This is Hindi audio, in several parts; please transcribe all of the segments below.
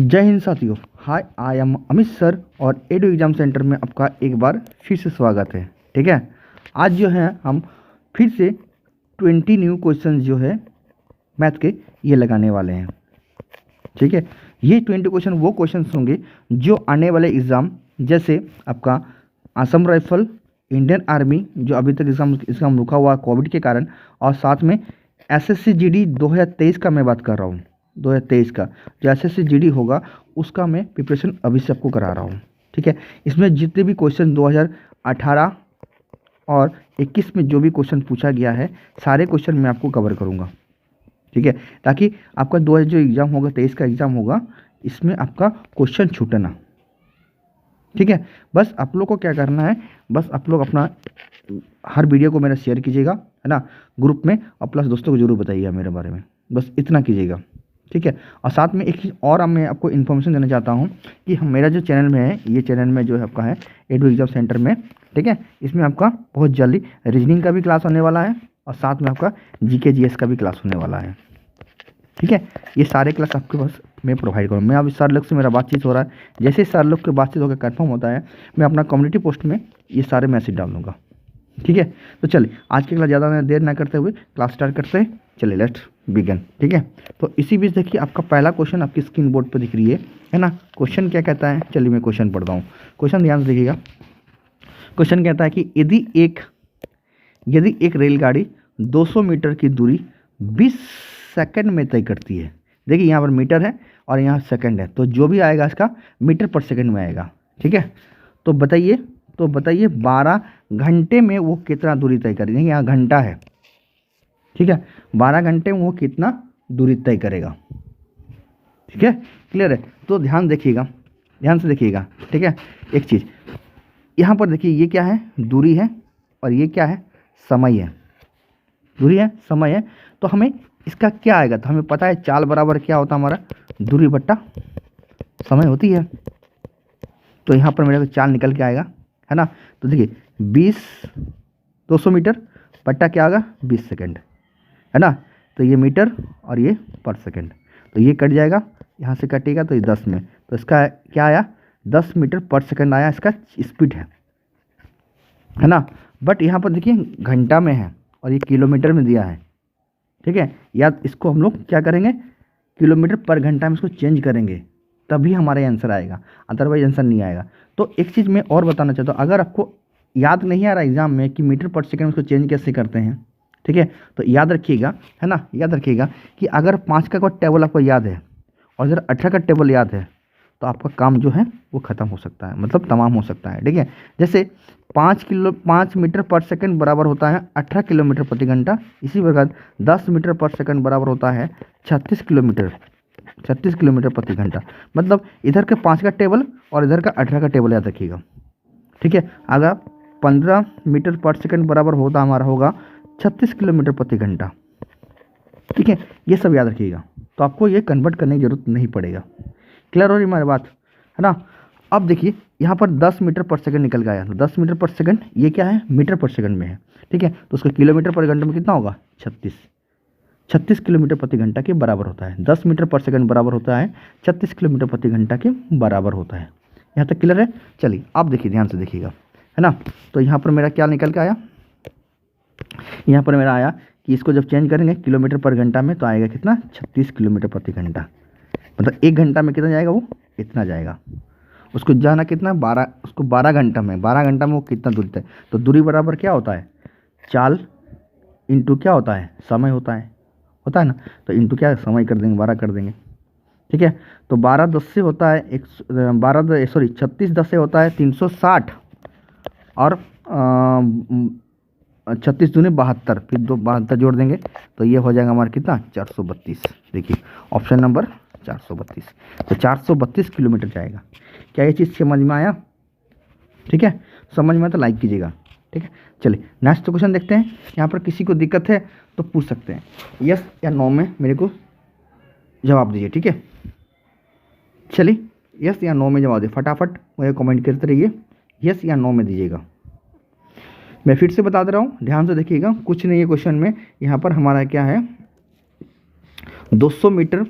जय हिंद साथियों। हाय, आई एम अमित सर और एडू एग्जाम सेंटर में आपका एक बार फिर से स्वागत है। ठीक है, आज जो है हम फिर से 20 न्यू क्वेश्चन जो है मैथ के ये लगाने वाले हैं। ठीक है, ये 20 क्वेश्चन वो क्वेश्चन होंगे जो आने वाले एग्ज़ाम, जैसे आपका असम राइफल, इंडियन आर्मी जो अभी तक एग्ज़ाम रुका हुआ कोविड के कारण, और साथ में एसएससी जीडी 2023 का मैं बात कर रहा हूँ। 2023 का जो एसएससी जीडी होगा उसका मैं प्रिपरेशन अभी से आपको करा रहा हूँ। ठीक है, इसमें जितने भी क्वेश्चन 2018 और 21 में जो भी क्वेश्चन पूछा गया है सारे क्वेश्चन मैं आपको कवर करूँगा। ठीक है, ताकि आपका जो एग्ज़ाम होगा 23 का एग्ज़ाम होगा इसमें आपका क्वेश्चन छूटे ना। ठीक है, बस आप लोग को क्या करना है, बस आप लोग अपना हर वीडियो को मेरा शेयर कीजिएगा, है ना, ग्रुप में, और प्लस दोस्तों को जरूर बताइएगा मेरे बारे में, बस इतना कीजिएगा। ठीक है, और साथ में एक चीज़ और मैं आपको इन्फॉर्मेशन देना चाहता हूँ कि मेरा जो चैनल में है, ये चैनल में जो है आपका है एडू एग्जाम सेंटर में। ठीक है, इसमें आपका बहुत जल्दी रीजनिंग का भी क्लास होने वाला है और साथ में आपका जीके जीएस का भी क्लास होने वाला है। ठीक है, ये सारे क्लास आपके पास मैं प्रोवाइड करूँ। मैं अभी सर लोग से मेरा बातचीत हो रहा है, जैसे सर लोग के बातचीत होकर कन्फर्म होता है मैं अपना कम्युनिटी पोस्ट में ये सारे मैसेज डाल दूँगा। ठीक है, तो चलिए आज की क्लास ज़्यादा देर ना करते हुए क्लास स्टार्ट करते हैं। चलिए लेट्स बिगिन। ठीक है, तो इसी बीच देखिए आपका पहला क्वेश्चन आपकी स्क्रीन बोर्ड पर दिख रही है ना। क्वेश्चन क्या कहता है, चलिए मैं क्वेश्चन पढ़ता हूँ। क्वेश्चन ध्यान से देखिएगा। क्वेश्चन कहता है कि यदि एक रेलगाड़ी 200 मीटर की दूरी 20 सेकंड में तय करती है। देखिए यहाँ पर मीटर है और यहाँ सेकंड है, तो जो भी आएगा इसका मीटर पर सेकंड में आएगा। ठीक है, तो बताइए 12 घंटे में वो कितना दूरी तय करेगा। यहाँ घंटा है। ठीक है, 12 घंटे में वो कितना दूरी तय करेगा। ठीक है, क्लियर है। तो ध्यान देखिएगा, ध्यान से देखिएगा। ठीक है, एक चीज़ यहाँ पर देखिए, ये क्या है, दूरी है, और ये क्या है, समय है। दूरी है, समय है, तो हमें इसका क्या आएगा, तो हमें पता है चाल बराबर क्या होता है हमारा, दूरी बट्टा समय होती है। तो यहाँ पर मेरे को चाल निकल के आएगा, है ना। तो देखिए 200 मीटर बट्टा क्या होगा, 20 सेकंड, है ना। तो ये मीटर और ये पर सेकंड, तो ये कट जाएगा, यहाँ से कटेगा तो ये 10 में, तो इसका क्या आया, 10 मीटर पर सेकंड आया, इसका स्पीड है ना। बट यहाँ पर देखिए घंटा में है और ये किलोमीटर में दिया है। ठीक है, या इसको हम लोग क्या करेंगे, किलोमीटर पर घंटा में इसको चेंज करेंगे तभी हमारा आंसर आएगा, अदरवाइज आंसर नहीं आएगा। तो एक चीज़ मैं और बताना चाहता हूँ, अगर आपको याद नहीं आ रहा एग्जाम में कि मीटर पर सेकंड उसको चेंज कैसे करते हैं, ठीक है, तो याद रखिएगा, है ना, याद रखिएगा कि अगर 5 का कोई टेबल आपको याद है और इधर 18 का टेबल याद है तो आपका काम जो है वो ख़त्म हो सकता है, मतलब तमाम हो सकता है। ठीक है, जैसे 5 मीटर पर सेकंड बराबर होता है 18 किलोमीटर प्रति घंटा, इसी प्रकार 10 मीटर पर सेकंड बराबर होता है 36 किलोमीटर प्रति घंटा। मतलब इधर के 5 का टेबल और इधर का 18 का टेबल याद रखिएगा। ठीक है, अगर 15 मीटर पर सेकंड बराबर होता हमारा होगा 36 किलोमीटर प्रति घंटा। ठीक है, ये सब याद रखिएगा, तो आपको ये कन्वर्ट करने की जरूरत नहीं पड़ेगा। क्लियर हो रही हमारी बात, है ना। अब देखिए यहाँ पर 10 मीटर पर सेकंड निकल गया, 10 मीटर पर सेकंड ये क्या है, मीटर पर सेकंड में है। ठीक है, तो उसका किलोमीटर पर घंटे में कितना होगा, 36 किलोमीटर प्रति घंटा के बराबर होता है। 10 मीटर पर सेकंड बराबर होता है 36 किलोमीटर प्रति घंटा के बराबर होता है। यहाँ तक क्लियर है। चलिए आप देखिए, ध्यान से देखिएगा, है ना। तो यहाँ पर मेरा क्या निकल के आया, यहाँ पर मेरा आया कि इसको जब चेंज करेंगे किलोमीटर पर घंटा में तो आएगा कितना, 36 किलोमीटर प्रति घंटा। मतलब 1 घंटा में कितना जाएगा, वो इतना जाएगा। उसको जाना कितना, 12, उसको 12 घंटा में, 12 घंटा में वो कितना दूरी तय, तो दूरी बराबर क्या होता है, चाल इंटू क्या होता है, समय होता है ना। तो इंटू क्या समय कर देंगे, 12 कर देंगे। ठीक है, तो 12 10 से होता है 36 10 से होता है 360 और 36 दूनी 72, फिर 72 जोड़ देंगे तो ये हो जाएगा हमारा कितना, 432। देखिए ऑप्शन नंबर 432, तो 432 किलोमीटर जाएगा। क्या ये चीज़ समझ में आया। ठीक है, समझ में आया तो लाइक कीजिएगा। ठीक है, चलिए नेक्स्ट क्वेश्चन देखते हैं। यहाँ पर किसी को दिक्कत है तो पूछ सकते हैं, यस या नो में मेरे को जवाब दीजिए। ठीक है, चलिए यस या नो में जवाब दीजिए, फटाफट मुझे कमेंट करते रहिए, यस या नो में दीजिएगा। मैं फिर से बता दे रहा हूँ, ध्यान से देखिएगा, कुछ नहीं है क्वेश्चन में। यहाँ पर हमारा क्या है, 200 मीटर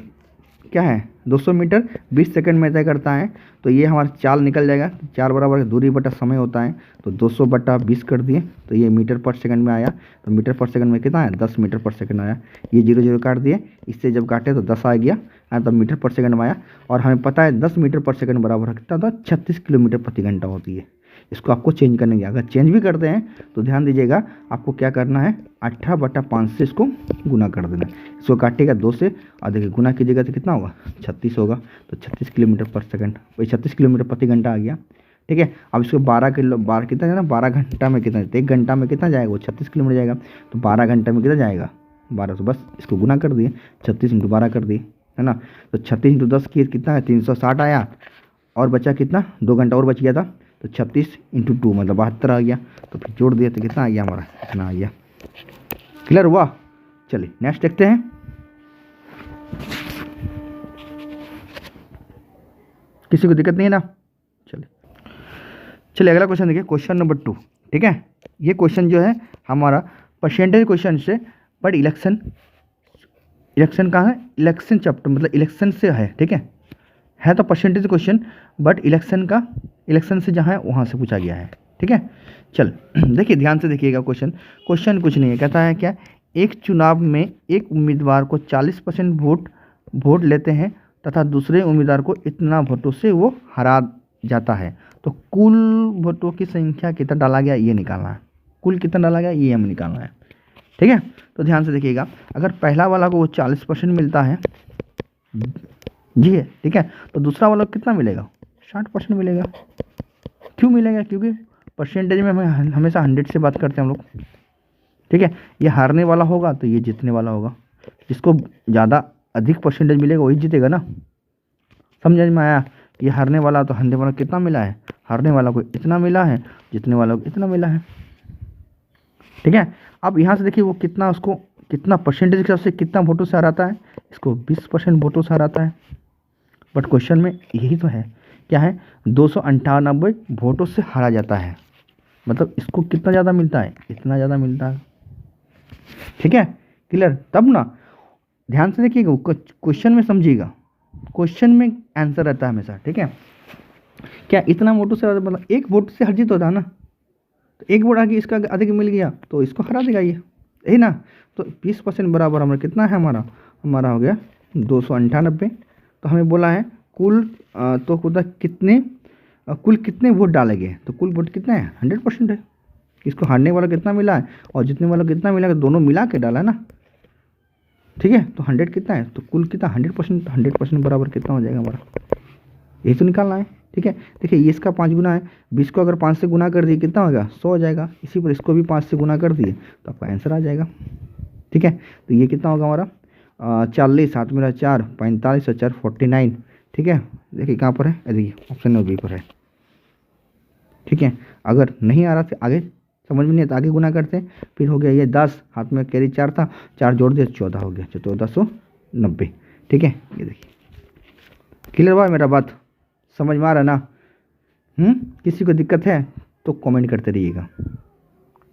क्या है, 200 मीटर 20 सेकंड में तय करता है, तो ये हमारा चाल निकल जाएगा। 4 बराबर दूरी बटा समय होता है, तो 200 बटा 20 कर दिए, तो ये मीटर पर सेकंड में आया। तो मीटर पर सेकंड में कितना है, 10 मीटर पर सेकंड आया। ये 0 0 काट दिए, इससे जब काटे तो 10 आ गया, तो मीटर पर सेकंड में आया। और हमें पता है 10 मीटर पर सेकंड बराबर कितना था, 36 किलोमीटर प्रति घंटा होती है। इसको आपको चेंज करने की, अगर चेंज भी करते हैं तो ध्यान दीजिएगा, आपको क्या करना है, 18 बटा 5 से इसको गुना कर देना। इसको काटिएगा 2 से, और देखिए गुना कीजिएगा तो कितना होगा, 36 होगा। तो 36 किलोमीटर पर सेकंड, वही 36 किलोमीटर प्रति घंटा आ गया। ठीक है, अब इसको 12 कितना जाना, 12 घंटा में कितना, 1 घंटा में कितना जाएगा, वो 36 किलोमीटर जाएगा। तो 12 घंटे में कितना जाएगा, 12 से, बस इसको गुना कर दिए, 36 इंटू 12 कर दिए, है ना। तो 36 इंटू 10 की कितना है, 360 आया, और बचा कितना, 2 घंटा और बच गया था, तो 36 इंटू 2 मतलब 72 आ गया। तो फिर जोड़ दिया तो कितना आ गया हमारा, इतना आ गया। क्लियर हुआ। चलिए नेक्स्ट देखते हैं। किसी को दिक्कत नहीं है ना। चलिए अगला क्वेश्चन देखिए, क्वेश्चन नंबर 2। ठीक है, ये क्वेश्चन जो है हमारा परसेंटेज क्वेश्चन से, बट इलेक्शन कहाँ है, इलेक्शन चैप्टर मतलब इलेक्शन से है। ठीक है तो परसेंटेज क्वेश्चन, बट इलेक्शन से जहाँ है वहाँ से पूछा गया है। ठीक है, चल देखिए ध्यान से देखिएगा। क्वेश्चन कुछ नहीं है, कहता है क्या, एक चुनाव में एक उम्मीदवार को 40% वोट लेते हैं तथा दूसरे उम्मीदवार को इतना वोटों से वो हरा जाता है, तो कुल वोटों की संख्या कितना डाला गया ये निकालना है। कुल कितना डाला गया ये हमें निकालना है। ठीक है, तो ध्यान से देखिएगा, अगर पहला वाला को वो 40% मिलता है जी है, ठीक है, तो दूसरा वाला को कितना मिलेगा, 60% मिलेगा। क्यों मिलेगा, क्योंकि परसेंटेज में हमें हमेशा 100 से बात करते हैं हम लोग। ठीक है, ये हारने वाला होगा तो ये जीतने वाला होगा, जिसको ज़्यादा अधिक परसेंटेज मिलेगा वही जीतेगा ना। समझ में आया, ये हारने वाला, तो हारने वाला कितना मिला है, हारने वाला को इतना मिला है, जीतने वाला को इतना मिला है। ठीक है, अब यहाँ से देखिए वो कितना, उसको कितना परसेंटेज के हिसाब से कितना वोटों से हराता है, इसको 20% वोटों से हराता है। बट क्वेश्चन में यही तो है, क्या है, 298 वोटों से हारा जाता है, मतलब इसको कितना ज़्यादा मिलता है, इतना ज़्यादा मिलता है। ठीक है, क्लियर। तब ना ध्यान से देखिएगा, क्वेश्चन में समझिएगा, क्वेश्चन में आंसर रहता है हमेशा। ठीक है, क्या इतना वोटों से मतलब एक वोट से हर होता है ना, तो एक वोट आगे इसका अधिक मिल गया तो इसको हरा देगा ये, यही ना। तो 20% बराबर हमारा कितना है, हमारा हो गया 298। तो हमें बोला है कुल तो कुल कितने वोट डाले गए, तो कुल वोट कितना है, 100% है। इसको हारने वाला कितना मिला है और जीतने वाला कितना मिला है, दोनों मिला के डाला है ना। ठीक है, तो 100 कितना है, तो कुल कितना 100%, 100% बराबर कितना हो जाएगा हमारा, यही तो निकालना है। ठीक है, देखिए ये इसका 5 गुना है, 20 को अगर 5 से गुना कर दिए कितना होगा, 100 हो जाएगा। इसी पर इसको भी 5 से गुना कर दिए तो आपका आंसर आ जाएगा। ठीक है, तो ये कितना होगा हमारा 40, 7 मेरा 4, 45 और 4 49। ठीक है, देखिए कहाँ पर है, देखिए ऑप्शन नंबर बी पर है। ठीक है, अगर नहीं आ रहा था आगे समझ में नहीं आता, आगे गुना करते हैं, फिर हो गया ये 10, हाथ में कैरी 4 था, 4 जोड़ दिया 14 हो गया, 1490। ठीक है, ये देखिए क्लियर हुआ मेरा बात, समझ में आ रहा ना। किसी को दिक्कत है तो कमेंट करते रहिएगा,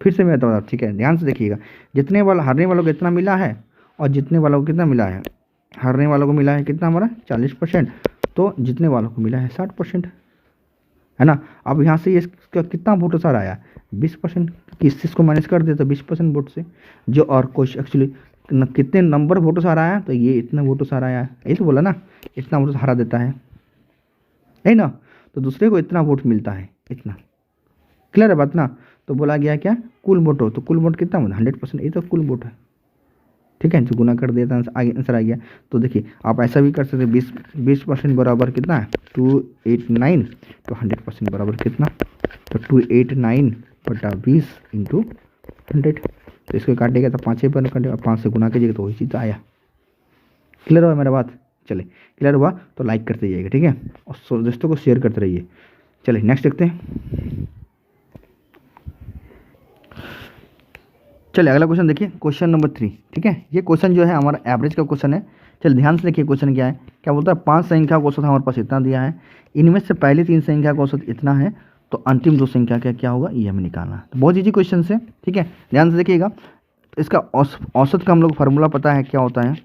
फिर से मैं बता। ठीक है, ध्यान से देखिएगा, जितने वाला हारने वालों को कितना मिला है और जीतने वालों को कितना मिला है, हारने वालों को मिला है कितना हमारा 40%, तो जीतने वालों को मिला है 60%, है ना। अब यहाँ से ये इसका कितना वोट सारा आया, 20%, इसको माइनस कर दे तो 20% वोट से जो, और कुछ एक्चुअली कितने नंबर वोटों से आया, तो ये इतना वोटों से आया है, यही तो बोला ना, इतना वोटों से हरा देता है ना। तो दूसरे को इतना वोट मिलता है, इतना। क्लियर है बात ना। तो बोला गया क्या, कुल वोट, तो कुल वोट कितना 100%, ये तो कुल वोट है। ठीक है, जो गुना कर दिया था आगे आंसर आ गया। तो देखिए आप ऐसा भी कर सकते हैं, 20% बराबर कितना है 289, तो 100% बराबर कितना, तो 289 बटा 20 इंटू 100। तो इसको काटेगा तो 5 पर काटेगा, 5 से गुना कीजिएगा तो वही चीज़ आया। क्लियर हुआ मेरा बात। चले क्लियर हुआ तो लाइक करते जाइएगा। ठीक है, और दोस्तों को शेयर करते रहिए। चलिए नेक्स्ट देखते हैं। चलिए अगला क्वेश्चन देखिए, क्वेश्चन नंबर 3। ठीक है, ये क्वेश्चन जो है हमारा एवरेज का क्वेश्चन है। चलिए ध्यान से देखिए क्वेश्चन क्या है, क्या बोलता है, 5 संख्या का औसत हमारे पास इतना दिया है, इनमें से पहली 3 संख्या का औसत इतना है, तो अंतिम 2 संख्या का क्या होगा ये हमें निकालना है। तो बहुत ईजी क्वेश्चन है। ठीक है, ध्यान से देखिएगा, इसका औसत का हम लोग फार्मूला पता है क्या होता है,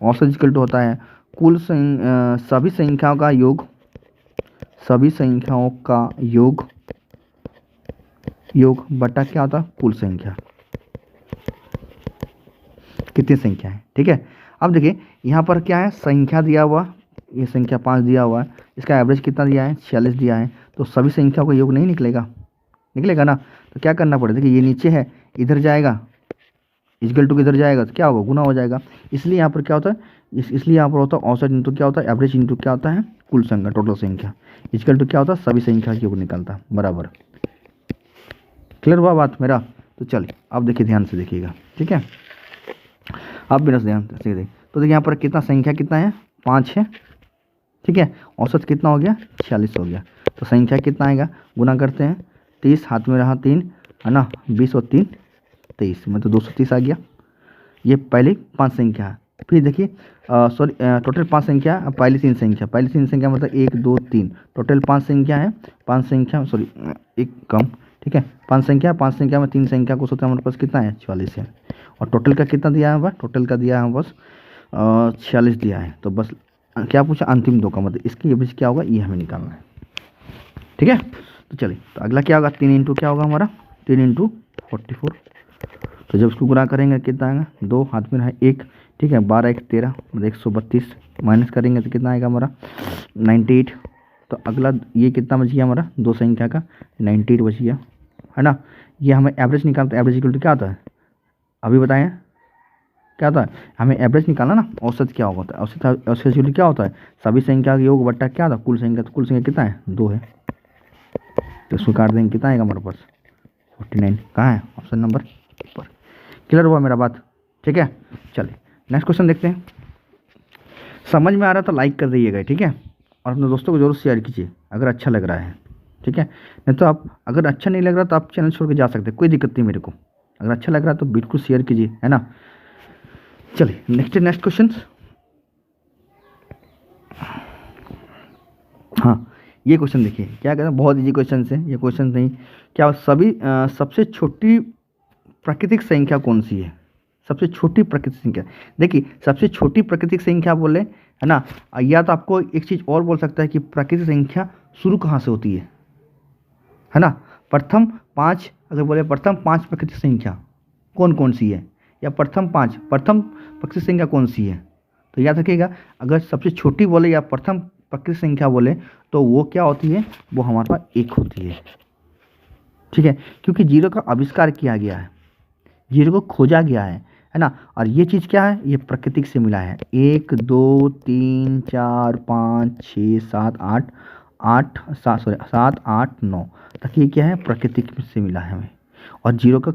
औसत इक्वल टू होता है सभी संख्याओं का योग, सभी संख्याओं का योग बटा क्या होता है, कुल संख्या, कितनी संख्या है। ठीक है, अब देखिए यहाँ पर क्या है, संख्या दिया हुआ, ये संख्या 5 दिया हुआ है, इसका एवरेज कितना दिया है, 46 दिया है, तो सभी संख्याओं का योग नहीं निकलेगा, निकलेगा ना। तो क्या करना पड़ेगा, देखिए ये नीचे है, इधर जाएगा, इक्वल टू किधर जाएगा, तो क्या होगा, गुना हो जाएगा। इसलिए यहाँ पर क्या होता है, इसलिए यहाँ पर होता है औसत इंटू क्या होता है, एवरेज इंटू क्या होता है, कुल संख्या, टोटल संख्या, इक्वल टू क्या होता है, सभी संख्या का योग निकलता है, बराबर। क्लियर हुआ बात मेरा। तो चलिए अब देखिए, ध्यान से देखिएगा, ठीक है, आप बिना ध्यान से देखिए। तो देखिए यहाँ पर कितना संख्या कितना है, 5 है, ठीक है, औसत कितना हो गया, 46 हो गया। तो संख्या कितना आएगा, गुना करते हैं, 30 हाथ में रहा 3 है ना, 20 और 3 23, मतलब 230 आ गया। ये पहली 5 संख्या है। फिर देखिए सॉरी, टोटल 5 संख्या, पहली 3 संख्या, पहली 3 संख्या मतलब 1 2 3, टोटल 5 संख्या है, 5 संख्या सॉरी एक कम, ठीक है, 5 संख्या, 5 संख्या में 3 संख्या को सोचते हमारे पास कितना है, 44 है। और टोटल का कितना दिया है, बस टोटल का दिया है बस 46 दिया है। तो बस क्या पूछा, अंतिम 2 का मतलब इसकी एवरेज क्या होगा, ये हमें निकालना है। ठीक है, तो चलिए, तो अगला क्या होगा, 3 इंटू क्या होगा हमारा, 3 इंटू 44। तो जब उसको गुना करेंगे कितना आएगा, 2 हाथ में रहा 1, ठीक है, 12 1 13 मतलब 132, माइनस करेंगे तो कितना आएगा हमारा 98। तो अगला ये कितना बच गया हमारा, 2 संख्या का 98 बच गया, है ना। ये हमें एवरेज निकालते हैं, एवरेज इक्वल टू क्या होता है, अभी बताएं क्या होता है, हमें एवरेज निकालना ना, औसत क्या होता है, औसत इक्वल टू क्या होता है, सभी संख्या का योग बट्टा क्या होता है, कुल संख्या। तो कुल संख्या कितना है, 2 है, तो इसको काट देंगे, कितना आएगा हमारे पास 49, कहाँ है, ऑप्शन नंबर पर। क्लियर हुआ मेरा बात, ठीक है। चलिए नेक्स्ट क्वेश्चन देखते हैं। समझ में आ रहा है तो लाइक कर दीजिएगा, ठीक है, और अपने दोस्तों को जरूर शेयर कीजिए अगर अच्छा लग रहा है, ठीक है। नहीं तो आप अगर अच्छा नहीं लग रहा तो आप चैनल छोड़ के जा सकते हैं, कोई दिक्कत नहीं मेरे को। अगर अच्छा लग रहा है तो बिल्कुल शेयर कीजिए, है ना। चलिए नेक्स्ट क्वेश्चन। हाँ, ये क्वेश्चन देखिए, क्या कहते हैं, बहुत इजी क्वेश्चन है ये, क्वेश्चन नहीं क्या, सबसे छोटी प्राकृतिक संख्या कौन सी है, सबसे छोटी प्राकृतिक संख्या। देखिए सबसे छोटी प्राकृतिक संख्या बोले, है ना, या तो आपको एक चीज़ और बोल सकता है कि प्राकृतिक संख्या शुरू कहाँ से होती है ना। प्रथम 5 अगर बोले, प्रथम 5 प्राकृतिक संख्या कौन कौन सी है, या प्रथम प्राकृतिक संख्या कौन सी है। तो याद रखिएगा, अगर सबसे छोटी बोले या प्रथम प्राकृतिक संख्या बोले तो वो क्या होती है, वो हमारे पास 1 होती है, ठीक है, क्योंकि 0 का आविष्कार किया गया है, 0 को खोजा गया है ना। और ये चीज़ क्या है, ये प्रकृति से मिला है, 1 2 3 4 5 6 7 8 7 8 9 तक ये क्या है, प्रकृति से मिला है हमें। और 0 का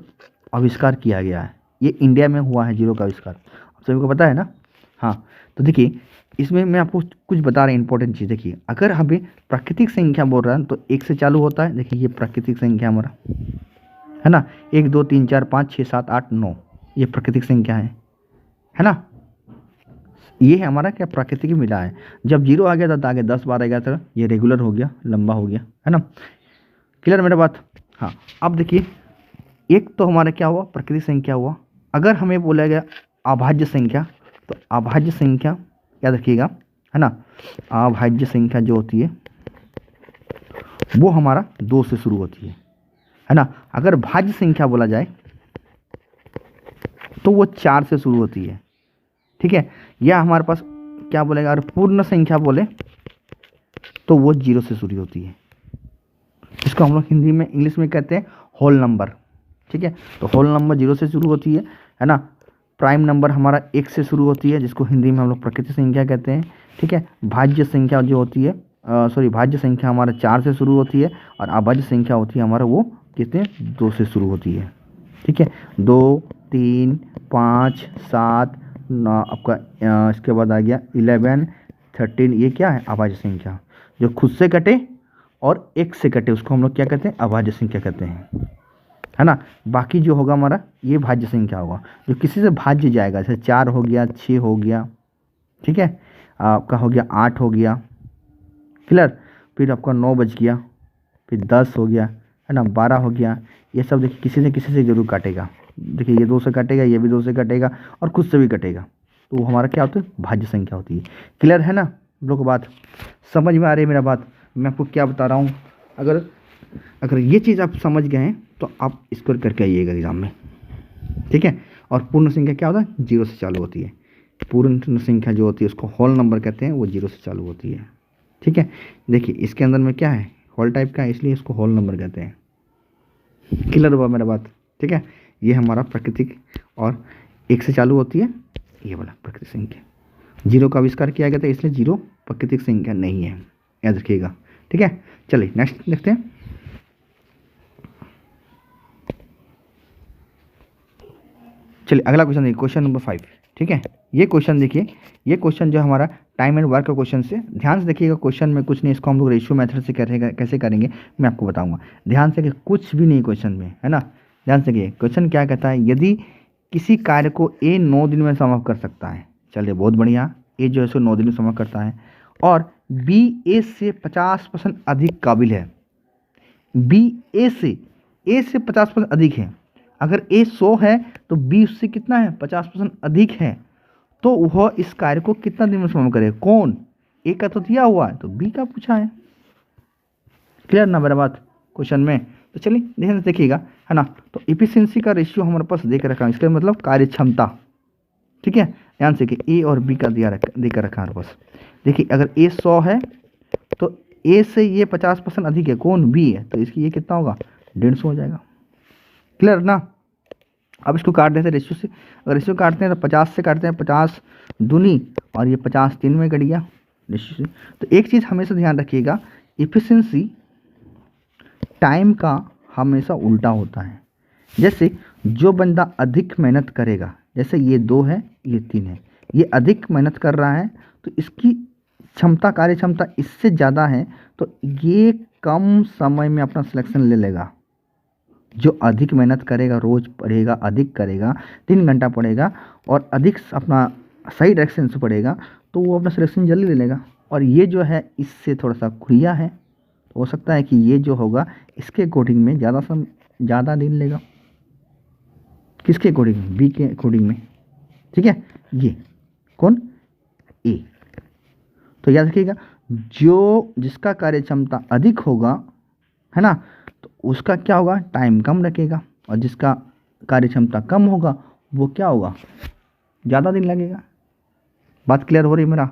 आविष्कार किया गया है, ये इंडिया में हुआ है 0 का आविष्कार, आप सभी को पता है ना। हाँ, तो देखिए इसमें मैं आपको कुछ बता रहा हूँ इंपॉर्टेंट चीज़। देखिए अगर हमें प्राकृतिक संख्या बोल रहा है तो 1 से चालू होता है, देखिए ये प्राकृतिक संख्या हमारा है ना, 1 2 3 4 5 6 7 8 9 ये प्राकृतिक संख्या है ना। ये है हमारा क्या, प्राकृतिक मिला है। जब 0 आ गया था तो आगे 10 12 आ गया था, ये रेगुलर हो गया, लंबा हो गया, है ना। क्लियर मेरा बात। हाँ, अब देखिए एक तो हमारा क्या हुआ, प्राकृतिक संख्या हुआ। अगर हमें बोला गया अभाज्य संख्या, तो अभाज्य संख्या याद रखिएगा, है ना, अभाज्य संख्या जो होती है वो हमारा 2 से शुरू होती है ना। अगर भाज्य संख्या बोला जाए तो वो 4 से शुरू होती है, ठीक है। या हमारे पास क्या बोलेगा, अगर पूर्ण संख्या बोले तो वो 0 से शुरू होती है, इसको हम लोग हिंदी में इंग्लिश में कहते हैं होल नंबर, ठीक है। तो होल नंबर 0 से शुरू होती है ना। प्राइम नंबर हमारा 1 से शुरू होती है, जिसको हिंदी में हम लोग प्राकृतिक संख्या कहते हैं, ठीक है। भाज्य संख्या जो होती है भाज्य संख्या हमारा 4 से शुरू होती है, और अभाज्य संख्या होती है हमारा वो कितने, 2 से शुरू होती है, ठीक है। 2 3 5 7 9 आपका इसके बाद आ गया 11 13, ये क्या है, अभाज्य संख्या, जो खुद से कटे और 1 से कटे उसको हम लोग क्या कहते हैं, अभाज्य संख्या कहते हैं, है ना। बाकी जो होगा हमारा ये भाज्य संख्या होगा, जो किसी से भाज्य जाएगा, जैसे 4 हो गया, 6 हो गया, ठीक है, आपका हो गया 8 हो गया, क्लियर। फिर आपका 9 बच गया, फिर 10 हो गया, है ना, 12 हो गया। ये सब देखिए किसी से जरूर काटेगा, देखिए ये 2 से कटेगा, ये भी 2 से कटेगा और खुद से भी कटेगा, तो वो हमारा क्या होता है, भाज्य संख्या होती है। क्लियर है ना हम लोग को बात, समझ में आ रही है मेरा बात, मैं आपको क्या बता रहा हूँ। अगर ये चीज़ आप समझ गए हैं तो आप इसको करके आइएगा एग्जाम में, ठीक है। और पूर्ण संख्या क्या होता है, जीरो से चालू होती है। पूर्ण संख्या जो होती है उसको होल नंबर कहते हैं, वो जीरो से चालू होती है, ठीक है। देखिए इसके अंदर में क्या है, होल टाइप का है, इसलिए इसको होल नंबर कहते हैं। क्लियर हुआ मेरा बात, ठीक है। ये हमारा प्राकृतिक और एक से चालू होती है, ये वाला प्राकृतिक संख्या। जीरो का आविष्कार किया गया था, इसलिए जीरो प्राकृतिक संख्या नहीं है, याद रखिएगा, ठीक है। चलिए नेक्स्ट देखते हैं। चलिए अगला क्वेश्चन देखिए, क्वेश्चन नंबर 5, ठीक है। ये क्वेश्चन देखिए, ये क्वेश्चन जो हमारा टाइम एंड वर्क का क्वेश्चन से, ध्यान से देखिएगा, क्वेश्चन में कुछ नहीं, इसको हम लोग रेशियो मेथड से करेंगे, कैसे करेंगे मैं आपको बताऊंगा। ध्यान से कि कुछ भी नहीं क्वेश्चन में, है ना। ध्यान से देखिए क्वेश्चन क्या कहता है, यदि किसी कार्य को ए 9 दिन में समाप्त कर सकता है, चलिए बहुत बढ़िया, ए जो है सो 9 दिन में समाप्त करता है, और बी ए से 50% अधिक काबिल है। बी ए से 50% अधिक है। अगर ए 100 है तो बी उससे कितना है, 50% अधिक है, तो वह इस कार्य को कितना दिन में समाप्त करे। कौन, ए का तो दिया हुआ है, तो बी का पूछा है। क्लियर ना मेरा बात क्वेश्चन में। तो चलिए ध्यान से देखिएगा, है ना। तो इफिशिएंसी का रेशियो हमारे पास देकर रखा है, इसका मतलब कार्य क्षमता, ठीक है। ध्यान से कि ए और बी का देकर रखा है हमारे पास। देखिए अगर ए 100 है तो ए से ये 50% अधिक है, कौन, बी है, तो इसकी ये कितना होगा, 150 हो जाएगा। क्लियर ना। अब इसको काट देते हैं रेशियो से, अगर रेशियो काटते हैं तो 50 से काटते हैं, 50 दूनी, और ये 50 3 में कट गया रेशियो से। तो एक चीज़ हमेशा ध्यान रखिएगा, इफिशिएंसी टाइम का हमेशा उल्टा होता है। जैसे जो बंदा अधिक मेहनत करेगा, जैसे ये 2 है ये 3 है, ये अधिक मेहनत कर रहा है तो इसकी क्षमता, कार्य क्षमता इससे ज़्यादा है, तो ये कम समय में अपना सिलेक्शन ले लेगा। जो अधिक मेहनत करेगा, रोज पढ़ेगा, अधिक करेगा, 3 घंटा पढ़ेगा और अधिक अपना सही डायरेक्शन से पढ़ेगा, तो वो अपना सिलेक्शन जल्दी ले लेगा। और ये जो है इससे थोड़ा सा खुरिया है, हो सकता है कि ये जो होगा इसके अकॉर्डिंग में ज़्यादा दिन लेगा। किसके अकॉर्डिंग में, बी के अकॉर्डिंग में, ठीक है। ये कौन, ए। तो याद रखिएगा, जो जिसका कार्य क्षमता अधिक होगा, है ना, तो उसका क्या होगा, टाइम कम रखेगा, और जिसका कार्य क्षमता कम होगा वो क्या होगा, ज़्यादा दिन लगेगा। बात क्लियर हो रही है मेरा।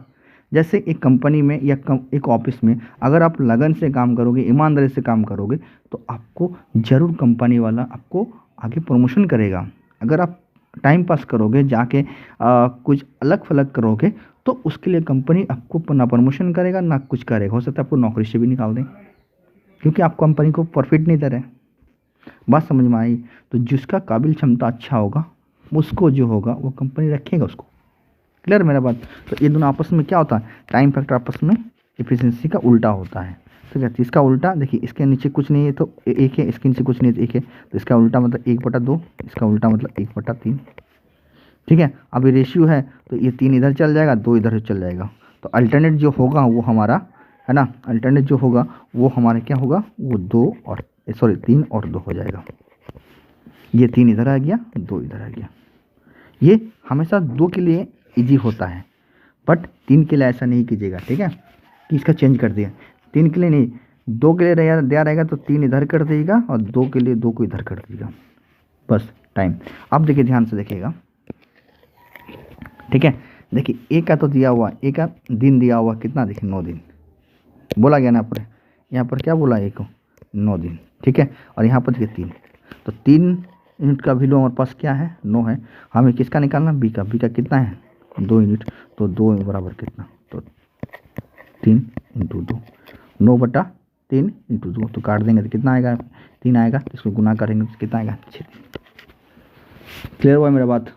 जैसे एक कंपनी में या एक ऑफिस में अगर आप लगन से काम करोगे, ईमानदारी से काम करोगे, तो आपको ज़रूर कंपनी वाला आपको आगे प्रमोशन करेगा। अगर आप टाइम पास करोगे, जाके कुछ अलग फलग करोगे, तो उसके लिए कंपनी आपको ना प्रमोशन करेगा ना कुछ करेगा, हो सकता है आपको नौकरी से भी निकाल दें, क्योंकि आप कंपनी को प्रॉफिट नहीं दे रहे। बात समझ में आई। तो जिसका काबिल क्षमता अच्छा होगा उसको जो होगा वो कंपनी रखेगा उसको। क्लियर मेरा बात। तो ये दोनों आपस में क्या होता है, टाइम फैक्टर आपस में एफिशिएंसी का उल्टा होता है, ठीक है। तो इसका उल्टा देखिए, इसके नीचे कुछ नहीं है तो 1 है, इसके नीचे कुछ नहीं है तो 1 है, तो इसका उल्टा मतलब 1/2, इसका उल्टा मतलब 1/3, ठीक है। अब ये रेशियो है तो ये 3 इधर चल जाएगा, 2 इधर चल जाएगा, तो अल्टरनेट जो होगा वो हमारा, है ना, अल्टरनेट जो होगा वो हमारा क्या होगा, वो 3 और 2 हो जाएगा। ये 3 इधर आ गया, 2 इधर आ गया। ये हमेशा 2 के लिए इजी होता है, बट 3 के लिए ऐसा नहीं कीजिएगा, ठीक है, कि इसका चेंज कर दिया। 3 के लिए नहीं, 2 के लिए दिया रहेगा तो 3 इधर कर देगा और 2 के लिए 2 को इधर कर देगा, बस टाइम। अब देखिए ध्यान से देखिएगा, ठीक है। देखिए ए का तो दिया हुआ, ए का दिन दिया हुआ कितना, देखिए 9 दिन बोला गया ना यहाँ पर क्या बोला, ए को 9 दिन, ठीक है। और यहाँ पर देखिए 3, तो 3 यूनिट का वैल्यू हमारे पास क्या है, 9 है। हमें किसका निकालना, बी का कितना है, 2 यूनिट, तो 2 बराबर कितना, तो 3 × 2, 9/3 × 2, तो काट देंगे तो कितना आएगा, 3 आएगा, तो इसको गुना करेंगे तो कितना आएगा, 6। क्लियर हुआ मेरा बात,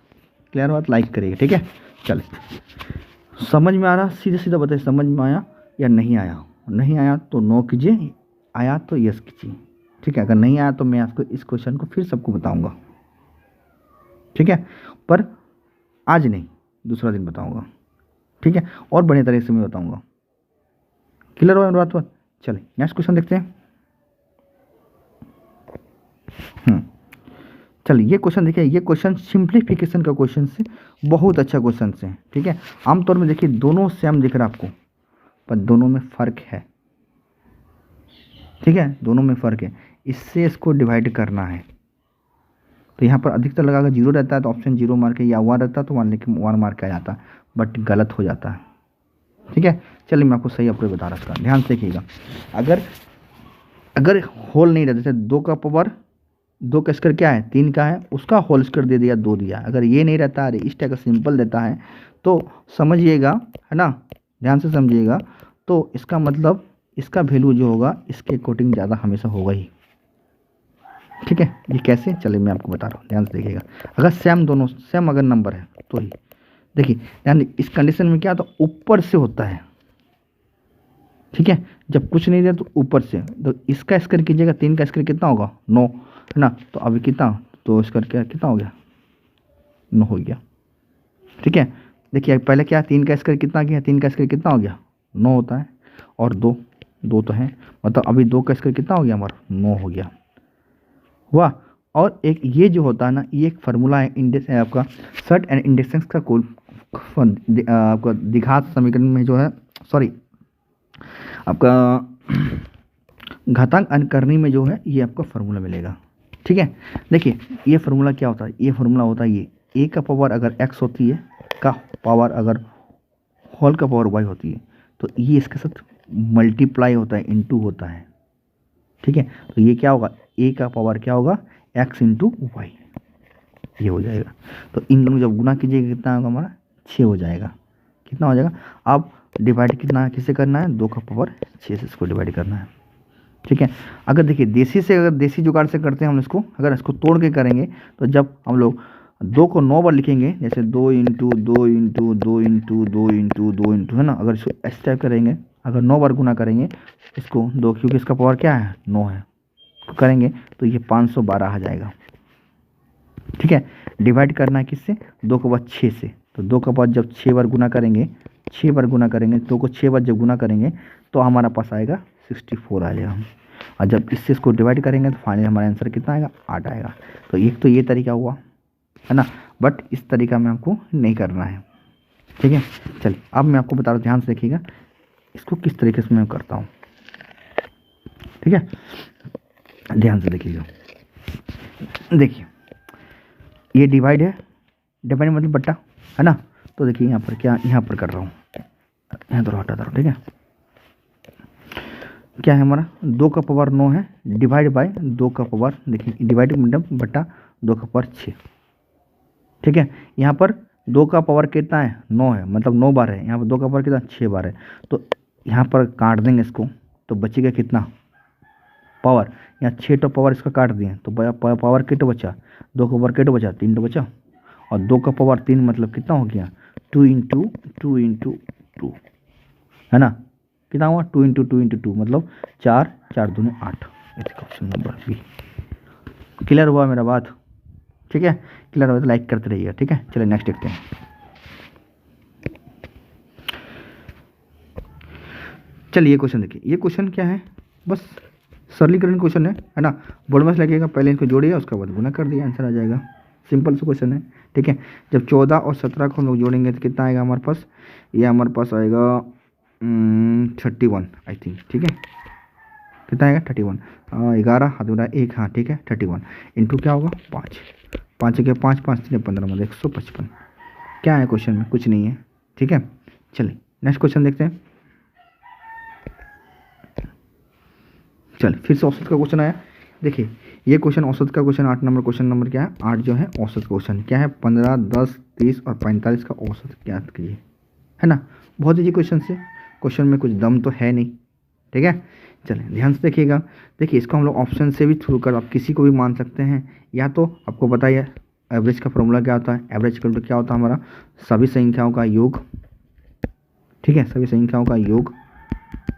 क्लियर बात, लाइक करिएगा, ठीक है। चलिए समझ में आ रहा, सीधा सीधा बताइए समझ में आया या नहीं आया। नहीं आया तो नो कीजिए, आया तो यस कीजिए, ठीक है। अगर नहीं आया तो मैं आपको इस क्वेश्चन को फिर सबको बताऊंगा, ठीक है, पर आज नहीं, दूसरा दिन बताऊंगा, ठीक है, और बढ़िया तरीके से मैं बताऊंगा। क्लियर हुआ मेरी बात। चलिए नेक्स्ट क्वेश्चन देखते हैं। चलिए ये क्वेश्चन देखिए, ये क्वेश्चन सिंप्लीफिकेशन का क्वेश्चन से बहुत अच्छा क्वेश्चन से, ठीक है। आमतौर में देखिए दोनों सेम दिख रहा है आपको, पर दोनों में फ़र्क है, ठीक है, दोनों में फ़र्क है। इससे इसको डिवाइड करना है, तो यहाँ पर अधिकतर लगा अगर जीरो रहता है तो ऑप्शन जीरो मार्क है, या वन रहता है तो वन लेके वन मार्क आ जाता, बट गलत हो जाता है, ठीक है। चलिए मैं आपको सही अप्रोच बता रहा था, ध्यान से देखिएगा। अगर अगर होल नहीं रहता, जैसे दो का पावर दो का स्क्वायर क्या है, तीन का है, उसका होल स्क्वायर दे दिया, दो दिया, अगर ये नहीं रहता है, इस टाइप का सिंपल देता है, तो समझिएगा, है ना, ध्यान से समझिएगा, तो इसका मतलब इसका वैल्यू जो होगा इसके अकॉर्डिंग ज़्यादा हमेशा होगा ही, ठीक है। ये कैसे, चलिए मैं आपको बता रहा हूँ, ध्यान से देखिएगा। अगर सेम दोनों सेम अगर नंबर है तो ही देखिए, ध्यान, इस कंडीशन में क्या होता है, ऊपर से होता है, ठीक है। जब कुछ नहीं दिया तो ऊपर से, तो इसका स्क्वायर कीजिएगा, तीन का स्क्वायर कितना होगा, 9, है ना, तो अभी कितना, तो स्क्वायर क्या कितना हो गया, 9 हो गया, ठीक है। देखिए पहले क्या, तीन का स्क्वायर कितना किया, तीन का स्क्वायर कितना हो गया, 9 होता है, और दो दो तो है, मतलब अभी दो का स्क्वायर कितना हो गया हमारा, 9 हो गया, वाह। और एक ये जो होता है ना, ये एक फार्मूला है इंडेक्स आपका सर्ट एंड इंडेक्सेंस का कोल आपका द्विघात समीकरण में जो है, सॉरी आपका घातांक अनुकरणी में जो है ये आपको फार्मूला मिलेगा, ठीक है। देखिए ये फार्मूला क्या होता है, ये फार्मूला होता है ये ए का पावर अगर एक्स होती है, का पावर अगर होल का पावर वाई होती है, तो ये इसके साथ मल्टीप्लाई होता है, इनटू होता है, ठीक है। तो ये क्या होगा, ए का पावर क्या होगा, एक्स इंटू वाई, ये हो जाएगा। तो इन दोनों जब गुना कीजिएगा कितना होगा हमारा, 6 हो जाएगा, कितना हो जाएगा। अब डिवाइड कितना किससे करना है, 2 का पावर 6 से इसको डिवाइड करना है, ठीक है। अगर देखिए देसी से, अगर देसी जुगाड़ से करते हैं हम इसको, अगर इसको तोड़ के करेंगे, तो जब हम लोग 2 को 9 बार लिखेंगे, जैसे 2 into 2 into 2 into 2 into 2 into, है ना, अगर इसको इस टाइप करेंगे, अगर 9 बार गुना करेंगे इसको 2, क्योंकि इसका पावर क्या है 9 है, तो करेंगे तो ये 512 आ जाएगा, ठीक है। डिवाइड करना है किससे, 2 के बाद 6 से, तो 2 के बाद जब 6 बार गुना करेंगे, 6 बार गुना करेंगे, 2 को 6 बार जब गुना करेंगे तो हमारा पास आएगा 64 आ जाएगा, और जब इससे इसको डिवाइड करेंगे तो फाइनली हमारा आंसर कितना आएगा, 8 आएगा। तो एक तो ये तरीका हुआ, है ना, बट इस तरीका में आपको नहीं करना है, ठीक है। चलिए अब मैं आपको बता रहा हूँ, ध्यान से देखिएगा इसको किस तरीके से मैं करता हूँ, ठीक है, ध्यान से देखिएगा। देखिए ये डिवाइड है, डिवाइड मतलब बट्टा, है ना, तो देखिए यहाँ पर क्या, यहाँ पर कर रहा हूँ, यहाँ तो हटा दो, ठीक है। क्या है हमारा, 2 का पावर 9 है, डिवाइड बाय 2 का पावर, देखिए डिवाइड मतलब बट्टा 2 का पावर 6, ठीक है। यहाँ पर 2 का पावर कितना है, 9 है, मतलब 9 बार है, यहाँ पर 2 का पावर कितना, 6 बार है, तो यहाँ पर काट देंगे इसको, तो बचेगा कितना पावर, यहाँ 6 तो पावर इसका काट दिए, तो पावर कितना बचा, 2 का पावर कितना बचा, 3 तो बचा, और 2 का पावर 3 मतलब कितना हो गया, 2 इंटू 2 इंटू 2, है ना, कितना हुआ, 2 इंटू 2 इंटू 2 मतलब 4, 4 दूनी 8, इसका ऑप्शन नंबर बी। क्लियर हुआ मेरा बात, ठीक है, क्लियर हुआ तो लाइक करते रहिए, ठीक है। चलिए नेक्स्ट देखते हैं। चलिए ये क्वेश्चन देखिए, ये क्वेश्चन क्या है, बस सरलीकरण क्वेश्चन है ना, बोर्ड में से लगेगा, पहले इनको जोड़िए उसके बाद गुना कर दिया, आंसर आ जाएगा, सिंपल सा क्वेश्चन है, ठीक है। जब 14 और 17 को हम लोग जोड़ेंगे तो कितना आएगा हमारे पास, ये हमारे पास आएगा 31 आई थिंक, ठीक है, कितना आएगा 31, 11 हाथ उड़ा 1, हाँ ठीक है 31 इंटू क्या होगा 5, 5 के 5, 5 3 15 मतलब 155, क्या है क्वेश्चन में, कुछ नहीं है, ठीक है। चलिए नेक्स्ट क्वेश्चन देखते हैं। चलिए फिर से औसत का क्वेश्चन आया, देखिए ये क्वेश्चन औसत का क्वेश्चन, 8 नंबर क्वेश्चन नंबर क्या है, 8 जो है औसत क्वेश्चन क्या है, 15, 10, 30 और 45 का औसत ज्ञात कीजिए, है ना, बहुत ईजी क्वेश्चन से, क्वेश्चन में कुछ दम तो है नहीं, ठीक है। चलिए ध्यान से देखिएगा, देखिए इसको हम लोग ऑप्शन से भी थ्रू कर आप किसी को भी मान सकते हैं, या तो आपको बताइए एवरेज का फॉर्मूला क्या होता है, एवरेज का क्या होता है हमारा, सभी संख्याओं का योग, ठीक है, सभी संख्याओं का योग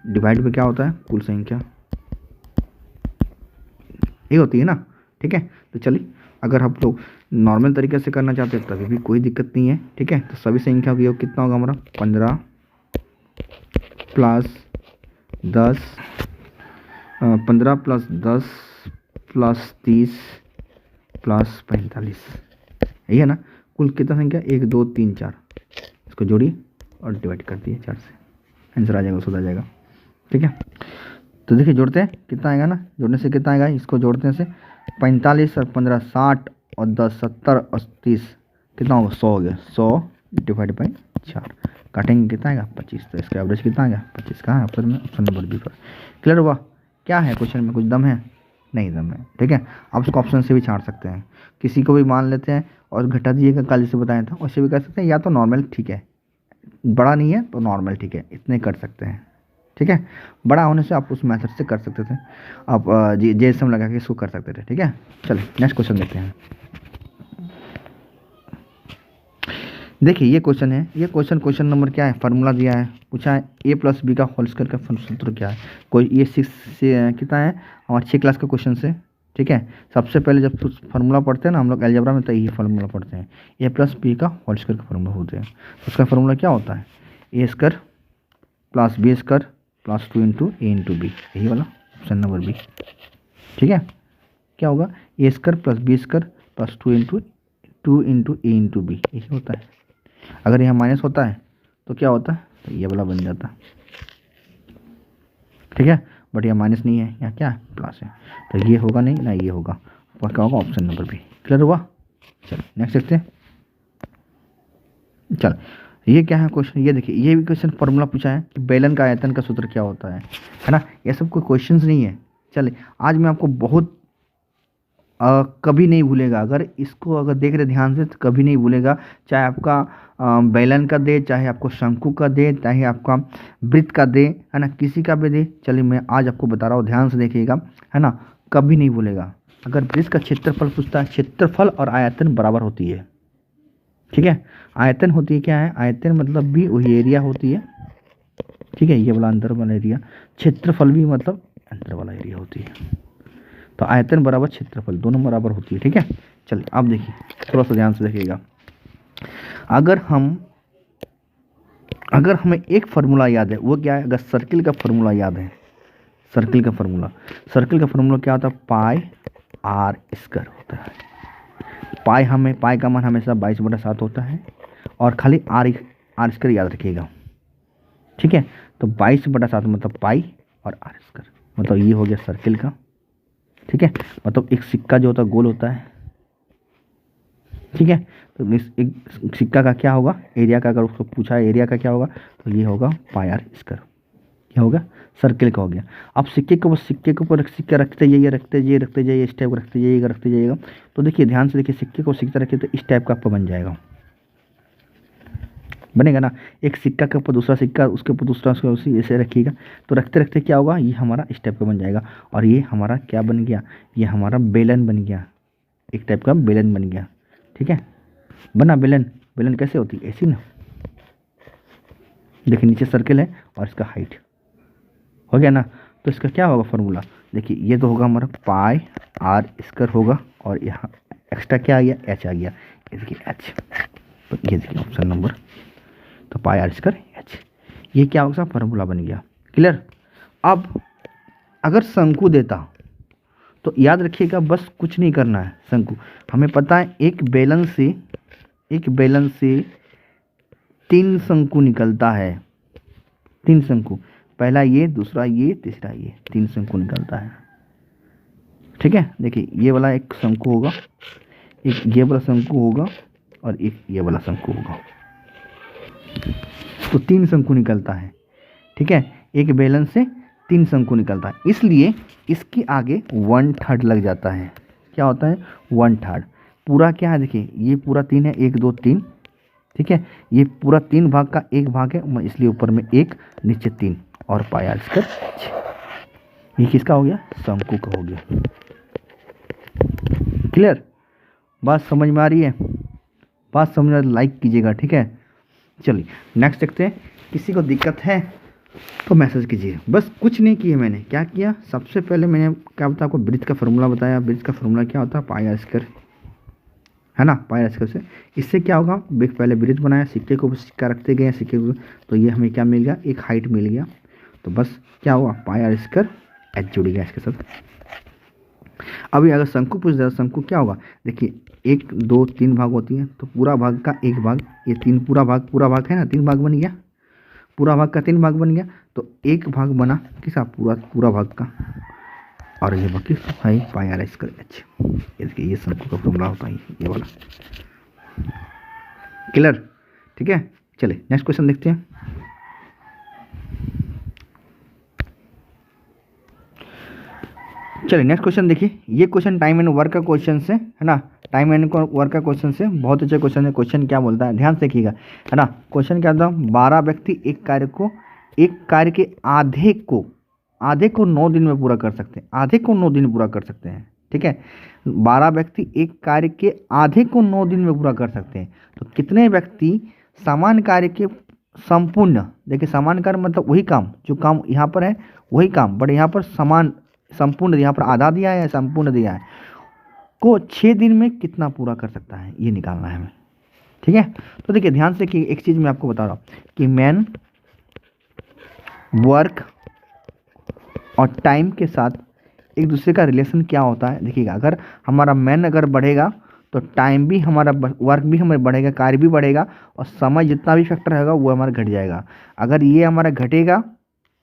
डिवाइड में क्या होता है, कुल संख्या, ये होती है ना, ठीक है। तो चलिए अगर आप लोग नॉर्मल तरीके से करना चाहते हैं तभी भी कोई दिक्कत नहीं है, ठीक है। तो सभी संख्याओं का योग कितना होगा हमारा, 15 प्लस 10 15 प्लस 10 प्लस 30 प्लस 45, यही है ना। कुल कितना संख्या 1 2 3 4, इसको जोड़िए और डिवाइड कर दिए 4 से, आंसर आ जाएगा, उसको आ जाएगा। ठीक है, तो देखिए जोड़ते हैं कितना आएगा ना, जोड़ने से कितना आएगा, इसको जोड़ते हैं से 45 और 15 60 और 10 70 और 30 कितना होगा 100 हो गया। 100 डिवाइड बाई 4 काटेंगे कितना आएगा 25, तो इसका एवरेज कितना आएगा 25। कहाँ है ऑप्शन में, ऑप्शन नंबर बी पर। क्लियर हुआ। क्या है क्वेश्चन में, कुछ दम है नहीं दम है। ठीक है, आप उसको ऑप्शन से भी छांट सकते हैं, किसी को भी मान लेते हैं और घटा दीजिएगा, कल जैसे बताया था वैसे भी कर सकते हैं, या तो नॉर्मल ठीक है, बड़ा नहीं है तो नॉर्मल ठीक है, इतने कर सकते हैं। ठीक है, बड़ा होने से आप उस मेथड से कर सकते थे, आप जेएसएम लगा के इसको कर सकते थे। ठीक है, चलिए नेक्स्ट क्वेश्चन देखते हैं। देखिए ये क्वेश्चन है, ये क्वेश्चन नंबर क्या है, फार्मूला दिया है, पूछा है ए प्लस बी का होल स्क्वायर का सूत्र क्या है। कोई ये 6 से कितना है हमारे 6 क्लास का क्वेश्चन से। ठीक है, सबसे पहले जब फार्मूला पढ़ते हैं ना हम लोग अलजेब्रा में, तो यही फार्मूला पढ़ते हैं, ए प्लस बी का होल स्क्वायर का फार्मूला होते हैं। उसका फार्मूला क्या होता है, A square plus B square plus 2 into A into B, यही वाला ऑप्शन नंबर बी। ठीक है, क्या होगा A square plus B square plus 2 into A into B, यही होता है। अगर यहाँ माइनस होता है तो क्या होता है, तो ये वाला बन जाता है। ठीक है, बट यहाँ माइनस नहीं है, यहाँ क्या है प्लस है, तो ये होगा नहीं ना, ये होगा, और क्या होगा ऑप्शन नंबर बी। क्लियर हुआ। चलो नेक्स्ट देखते हैं। चल ये क्या है क्वेश्चन, ये देखिए ये भी क्वेश्चन फॉर्मूला पूछा है कि बेलन का आयतन का सूत्र क्या होता है ना। ये सब कोई क्वेश्चंस नहीं है। चलिए आज मैं आपको बहुत कभी नहीं भूलेगा, अगर इसको अगर देख रहे ध्यान से तो कभी नहीं भूलेगा, चाहे आपका बेलन का दे, चाहे आपको शंकु का दे, चाहे आपका वृत्त का दे, है ना, किसी का भी दे। चलिए मैं आज आपको बता रहा हूँ, ध्यान से देखिएगा, है ना, कभी नहीं भूलेगा। अगर वृत्त का क्षेत्रफल पूछता है, क्षेत्रफल और आयतन बराबर होती है। ठीक है, आयतन होती है क्या है, आयतन मतलब भी वही एरिया होती है। ठीक है, ये वाला अंदर वाला एरिया, क्षेत्रफल भी मतलब अंदर वाला एरिया होती है। तो आयतन बराबर क्षेत्रफल दोनों बराबर होती है। ठीक है, चलिए आप देखिए थोड़ा सा ध्यान से देखिएगा। अगर हमें एक फार्मूला याद है, वो क्या है, अगर सर्किल का फार्मूला याद है, सर्किल का फार्मूला क्या होता है, पाई आर स्क्वायर होता है। पाई का मान हमेशा 22/7 होता है, और खाली आर स्क्वायर याद रखिएगा। ठीक है, तो 22/7 मतलब पाई और आर स्क्वायर, मतलब ये हो गया सर्किल का। ठीक है, मतलब एक सिक्का जो होता है गोल होता है। ठीक है, तो इस एक सिक्का का क्या होगा, एरिया का, अगर उसको पूछा है एरिया का क्या होगा, तो ये होगा पाई आर स्क्वायर, क्या होगा सर्किल का हो गया। अब सिक्के के ऊपर सिक्का रखते जाइए इस टाइप का रखते जाइएगा। तो देखिए ध्यान से देखिए, सिक्के को सिक्का रखिए तो इस टाइप का आपका बन जाएगा, बनेगा ना। एक सिक्का के ऊपर दूसरा सिक्का, उसके ऊपर दूसरा, उसके उसी ऐसे रखिएगा, तो रखते रखते क्या होगा, ये हमारा इस टाइप का बन जाएगा। और ये हमारा क्या बन गया, ये हमारा बेलन बन गया, एक टाइप का बेलन बन गया। ठीक है, बना बेलन कैसे होती है, ऐसी ना। देखिए नीचे सर्किल है और इसका हाइट हो गया ना, तो इसका क्या होगा फार्मूला, देखिए ये तो होगा हमारा पाई आर स्क्वायर होगा, और यहाँ एक्स्ट्रा क्या आ गया, एच आ गया, ये देखिए एच, तो ये देखिए ऑप्शन नंबर, तो पाई आर स्क्वायर एच, ये क्या होगा फार्मूला बन गया। क्लियर। अब अगर शंकु देता तो याद रखिएगा, बस कुछ नहीं करना है। शंकु हमें पता है एक बेलन से 3 शंकु निकलता है, 3 शंकु, पहला ये, दूसरा ये, तीसरा ये, 3 शंकु निकलता है। ठीक है, देखिए ये वाला एक शंकु होगा, एक ये वाला शंकु होगा, और एक ये वाला शंकु होगा, तो 3 शंकु निकलता है। ठीक है, एक बेलन से 3 शंकु निकलता है, इसलिए इसके आगे 1/3 लग जाता है। क्या होता है 1/3, पूरा क्या है, देखिए ये पूरा 3 है, 1 2 3। ठीक है, ये पूरा 3 भाग का 1 भाग है, इसलिए ऊपर में 1 नीचे 3, और पाई आर स्क्वायर। ये किसका हो गया, शंकु का हो गया। क्लियर, बात समझ में आ रही है, बात समझ में लाइक कीजिएगा। ठीक है, चलिए नेक्स्ट देखते हैं। किसी को दिक्कत है तो मैसेज कीजिए। बस कुछ नहीं किया मैंने, क्या किया, सबसे पहले मैंने क्या बताया आपको, वृत्त का फार्मूला बताया। वृत्त का फार्मूला क्या होता है, पाई आर स्क्वायर, है ना, पाई आर स्क्वायर से। इससे क्या होगा, पहले वृत्त बनाया, सिक्के को सिक्का रखते गए, सिक्के को, तो ये हमें क्या मिल गया, एक हाइट मिल गया। तो बस क्या हुआ, पाई आर स्क्वायर एच जुड़ गया इसके साथ। अभी अगर शंकु पूछ दिया, शंकु क्या होगा, देखिए 1 2 3 भाग होती है, तो पूरा भाग का 1 भाग, ये 3 पूरा भाग है ना, 3 भाग बन गया, पूरा भाग का 3 भाग बन गया, तो 1 भाग बना किसा, पूरा भाग का, और ये बाकी भाई पाई आ रहा है इसका। अच्छा ये देखिए, ये शंकु का फॉर्मूला होता है ये वाला। क्लियर, ठीक है। चलिए नेक्स्ट क्वेश्चन देखते हैं। चलिए नेक्स्ट क्वेश्चन देखिए, ये क्वेश्चन टाइम एंड वर्क का क्वेश्चन से है ना, टाइम एंड वर्क का क्वेश्चन से बहुत अच्छा क्वेश्चन है। क्वेश्चन क्या बोलता है, ध्यान से देखिएगा, है ना। क्वेश्चन क्या था, 12 व्यक्ति एक कार्य के आधे को 9 दिन में पूरा कर सकते हैं, आधे को 9 दिन में पूरा कर सकते हैं, ठीक है। 12 व्यक्ति एक कार्य के आधे को 9 दिन में पूरा कर सकते हैं, तो कितने व्यक्ति समान कार्य के संपूर्ण, देखिए समान कार्य मतलब वही काम, जो काम यहाँ पर है वही काम, बट यहाँ पर संपूर्ण, यहाँ पर आधा दिया है, संपूर्ण दिया है, को 6 दिन में कितना पूरा कर सकता है, ये निकालना है हमें, ठीक है। तो देखिए ध्यान से कि एक चीज़ मैं आपको बता रहा हूँ कि मैन वर्क और टाइम के साथ एक दूसरे का रिलेशन क्या होता है। देखिएगा, अगर हमारा मैन अगर बढ़ेगा तो टाइम भी हमारा, वर्क भी हमारा बढ़ेगा, कार्य भी बढ़ेगा, और समय जितना भी फैक्टर होगा वो हमारा घट जाएगा। अगर ये हमारा घटेगा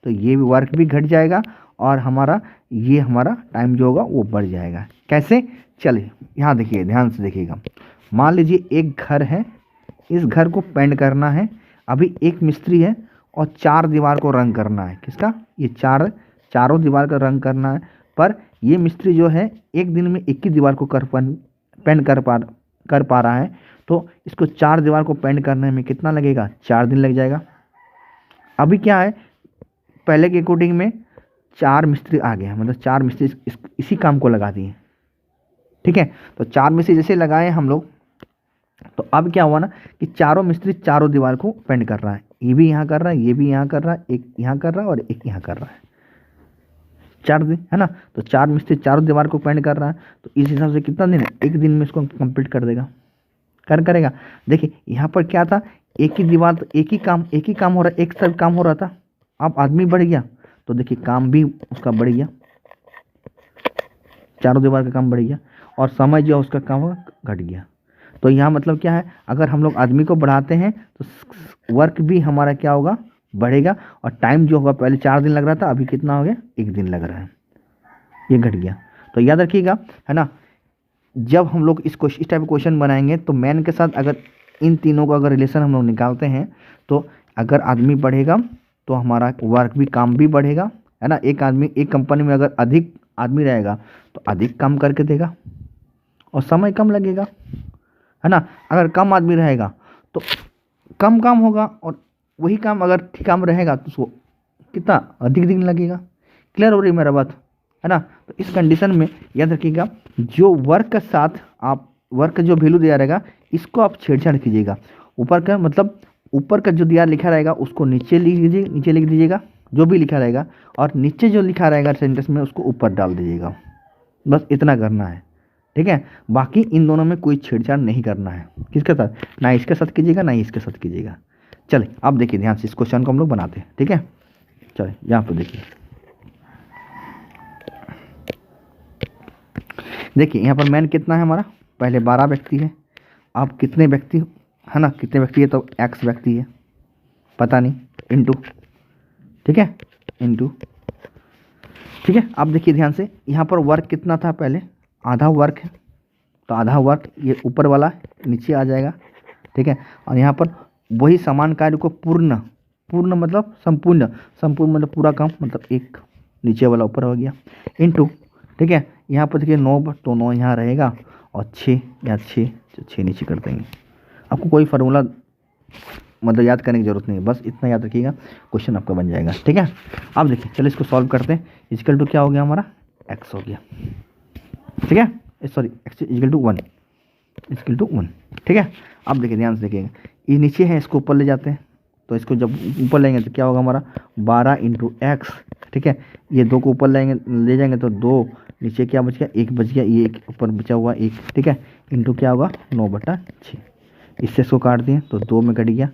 तो ये भी वर्क भी घट जाएगा, और हमारा टाइम जो होगा वो बढ़ जाएगा। कैसे, चलिए यहाँ देखिए, ध्यान से देखिएगा। मान लीजिए एक घर है, इस घर को पेंट करना है, अभी एक मिस्त्री है और 4 दीवार को रंग करना है, किसका, ये चारों दीवार का रंग करना है, पर ये मिस्त्री जो है एक दिन में 1 ही दीवार को पेंट कर पा रहा है, तो इसको 4 दीवार को पेंट करने में कितना लगेगा, 4 दिन लग जाएगा। अभी क्या है, पहले के अकॉर्डिंग में 4 मिस्त्री आ गए, मतलब 4 मिस्त्री इसी काम को लगा दिए, ठीक है। तो 4 मिस्त्री जैसे लगाए हम लोग, तो अब क्या हुआ ना कि चारों मिस्त्री चारों दीवार को पेंट कर रहा है, ये भी यहाँ कर रहा है, ये भी यहाँ कर रहा है, एक यहाँ कर रहा है और एक यहाँ कर रहा है, 4 दिन है ना। तो 4 मिस्त्री चारों दीवार को पेंट कर रहा है, तो इस हिसाब से कितना दिन है, 1 दिन में इसको कंप्लीट कर देगा, करेगा। देखिए यहाँ पर क्या था, एक ही दीवार, तो एक ही काम हो रहा है, एक सब काम हो रहा था। अब आदमी बढ़ गया तो देखिए काम भी उसका बढ़ गया, चारों दीवार का काम बढ़ गया, और समय जो है उसका काम घट गया। तो यहाँ मतलब क्या है, अगर हम लोग आदमी को बढ़ाते हैं तो वर्क भी हमारा क्या होगा, बढ़ेगा, और टाइम जो होगा, पहले 4 दिन लग रहा था, अभी कितना हो गया, 1 दिन लग रहा है, ये घट गया। तो याद रखिएगा, है ना, जब हम लोग इस टाइप क्वेश्चन बनाएंगे तो मैन के साथ अगर इन तीनों का अगर रिलेशन हम लोग निकालते हैं, तो अगर आदमी बढ़ेगा तो हमारा वर्क भी, काम भी बढ़ेगा, है ना। एक कंपनी में अगर अधिक आदमी रहेगा तो अधिक काम करके देगा और समय कम लगेगा, है ना। अगर कम आदमी रहेगा तो कम काम होगा, और वही काम अगर ठीक काम रहेगा तो उसको कितना अधिक दिन लगेगा। क्लियर हो रही मेरा बात, है ना। तो इस कंडीशन में याद रखिएगा, जो वर्क के साथ आप वर्क का जो वैल्यू दिया रहेगा, इसको आप छेड़छाड़ कीजिएगा। ऊपर का मतलब ऊपर का जो दिया लिखा रहेगा उसको नीचे लिख दीजिएगा, जो भी लिखा रहेगा, और नीचे जो लिखा रहेगा सेंटेंस में उसको ऊपर डाल दीजिएगा। बस इतना करना है, ठीक है। बाकी इन दोनों में कोई छेड़छाड़ नहीं करना है, किसके साथ, ना इसके साथ कीजिएगा ना इसके साथ कीजिएगा। चलिए अब देखिए ध्यान से, इस क्वेश्चन को हम लोग बनाते हैं, ठीक है। चलिए यहाँ पर देखिए यहाँ पर मैन कितना है हमारा, पहले 12 व्यक्ति है, अब कितने व्यक्ति है ना, कितने व्यक्ति है, तो x व्यक्ति है, पता नहीं, इनटू, ठीक है, इनटू, ठीक है। अब देखिए ध्यान से, यहाँ पर वर्क कितना था, पहले आधा वर्क है, तो आधा वर्क ये ऊपर वाला नीचे आ जाएगा, ठीक है। और यहाँ पर वही समान कार्य को पूर्ण मतलब संपूर्ण मतलब पूरा काम, मतलब एक नीचे वाला ऊपर हो गया, इनटू, ठीक है। यहाँ पर देखिए 9, तो 9 यहाँ रहेगा, और 6 या 6 नीचे कर देंगे। आपको कोई फार्मूला मतलब याद करने की जरूरत नहीं है, बस इतना याद रखिएगा, क्वेश्चन आपका बन जाएगा, ठीक है। अब देखिए चलिए इसको सॉल्व करते हैं। इक्वल टू क्या हो गया हमारा, x हो गया, ठीक है, sorry x equal to 1, equal to 1, ठीक है। अब देखिए ध्यान से देखिएगा, ये नीचे है, इसको ऊपर ले जाते हैं, तो इसको जब ऊपर लेंगे तो क्या होगा हमारा 12 इंटू एक्स, ठीक है। ये 2 को ऊपर ले जाएंगे तो 2, नीचे क्या बच गया, 1 बच गया, ये एक ऊपर बचा हुआ 1, ठीक है, इंटू क्या होगा 9/6। इससे इसको काट दिए तो 2 में कट गया,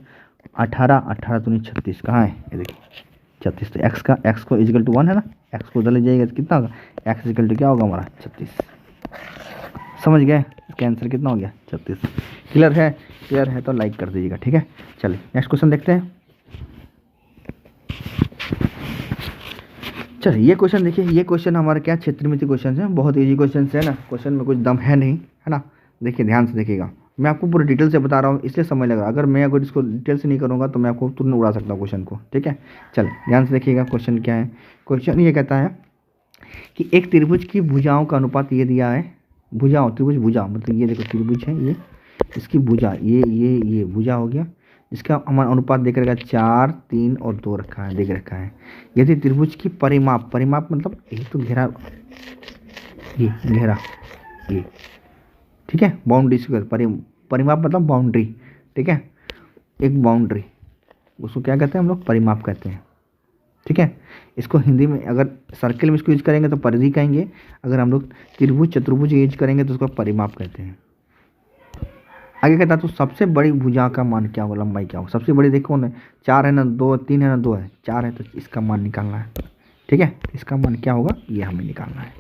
18 तो नहीं 36, कहाँ है, ये देखिए 36। तो एक्स को इजिकल टू 1 है ना, एक्स को उधर ले जाइएगा तो कितना होगा, एक्स इजिकल टू क्या होगा हमारा 36। समझ गए, इसका आंसर कितना हो गया 36। क्लियर है, क्लियर है तो लाइक कर दीजिएगा, ठीक है। चलिए नेक्स्ट क्वेश्चन देखते हैं। चलिए ये क्वेश्चन देखिए, ये क्वेश्चन हमारा क्या क्षेत्र में क्वेश्चन है, बहुत इजी क्वेश्चन है ना, क्वेश्चन में कुछ दम है नहीं, है ना। देखिए ध्यान से देखिएगा, मैं आपको पूरे डिटेल से बता रहा हूँ इसलिए समय लग रहा है, अगर इसको डिटेल से नहीं करूँगा तो मैं आपको तुरंत उड़ा सकता हूँ क्वेश्चन को, ठीक है। चल ध्यान से देखिएगा, क्वेश्चन क्या है। क्वेश्चन ये कहता है कि एक त्रिभुज की भुजाओं का अनुपात ये दिया है, भुजाओं त्रिभुज भुजा मतलब ये देखो त्रिभुज है, ये इसकी भुजा ये भुजा हो गया, इसका हमारा अनुपात देख रखा है 4, 3 और 2 रखा है, देख रखा है। यदि त्रिभुज की परिमाप मतलब ये तो घेरा, ये घेरा ये, ठीक है, बाउंड्री स्क्वायर परिमाप मतलब बाउंड्री, ठीक है, एक बाउंड्री, उसको क्या कहते हैं हम लोग, परिमाप कहते हैं, ठीक है। इसको हिंदी में अगर सर्किल में इसको यूज करेंगे तो परिधि कहेंगे, अगर हम लोग त्रिभुज चतुर्भुज यूज करेंगे तो उसको परिमाप कहते हैं। आगे कहता है तो सबसे बड़ी भुजा का मान क्या होगा, लंबाई क्या होगा। सबसे बड़ी देखो ना, 4 है ना 2, 3 है ना 2 है, 4 है तो इसका मान निकालना है, ठीक है। इसका मान क्या होगा ये हमें निकालना है,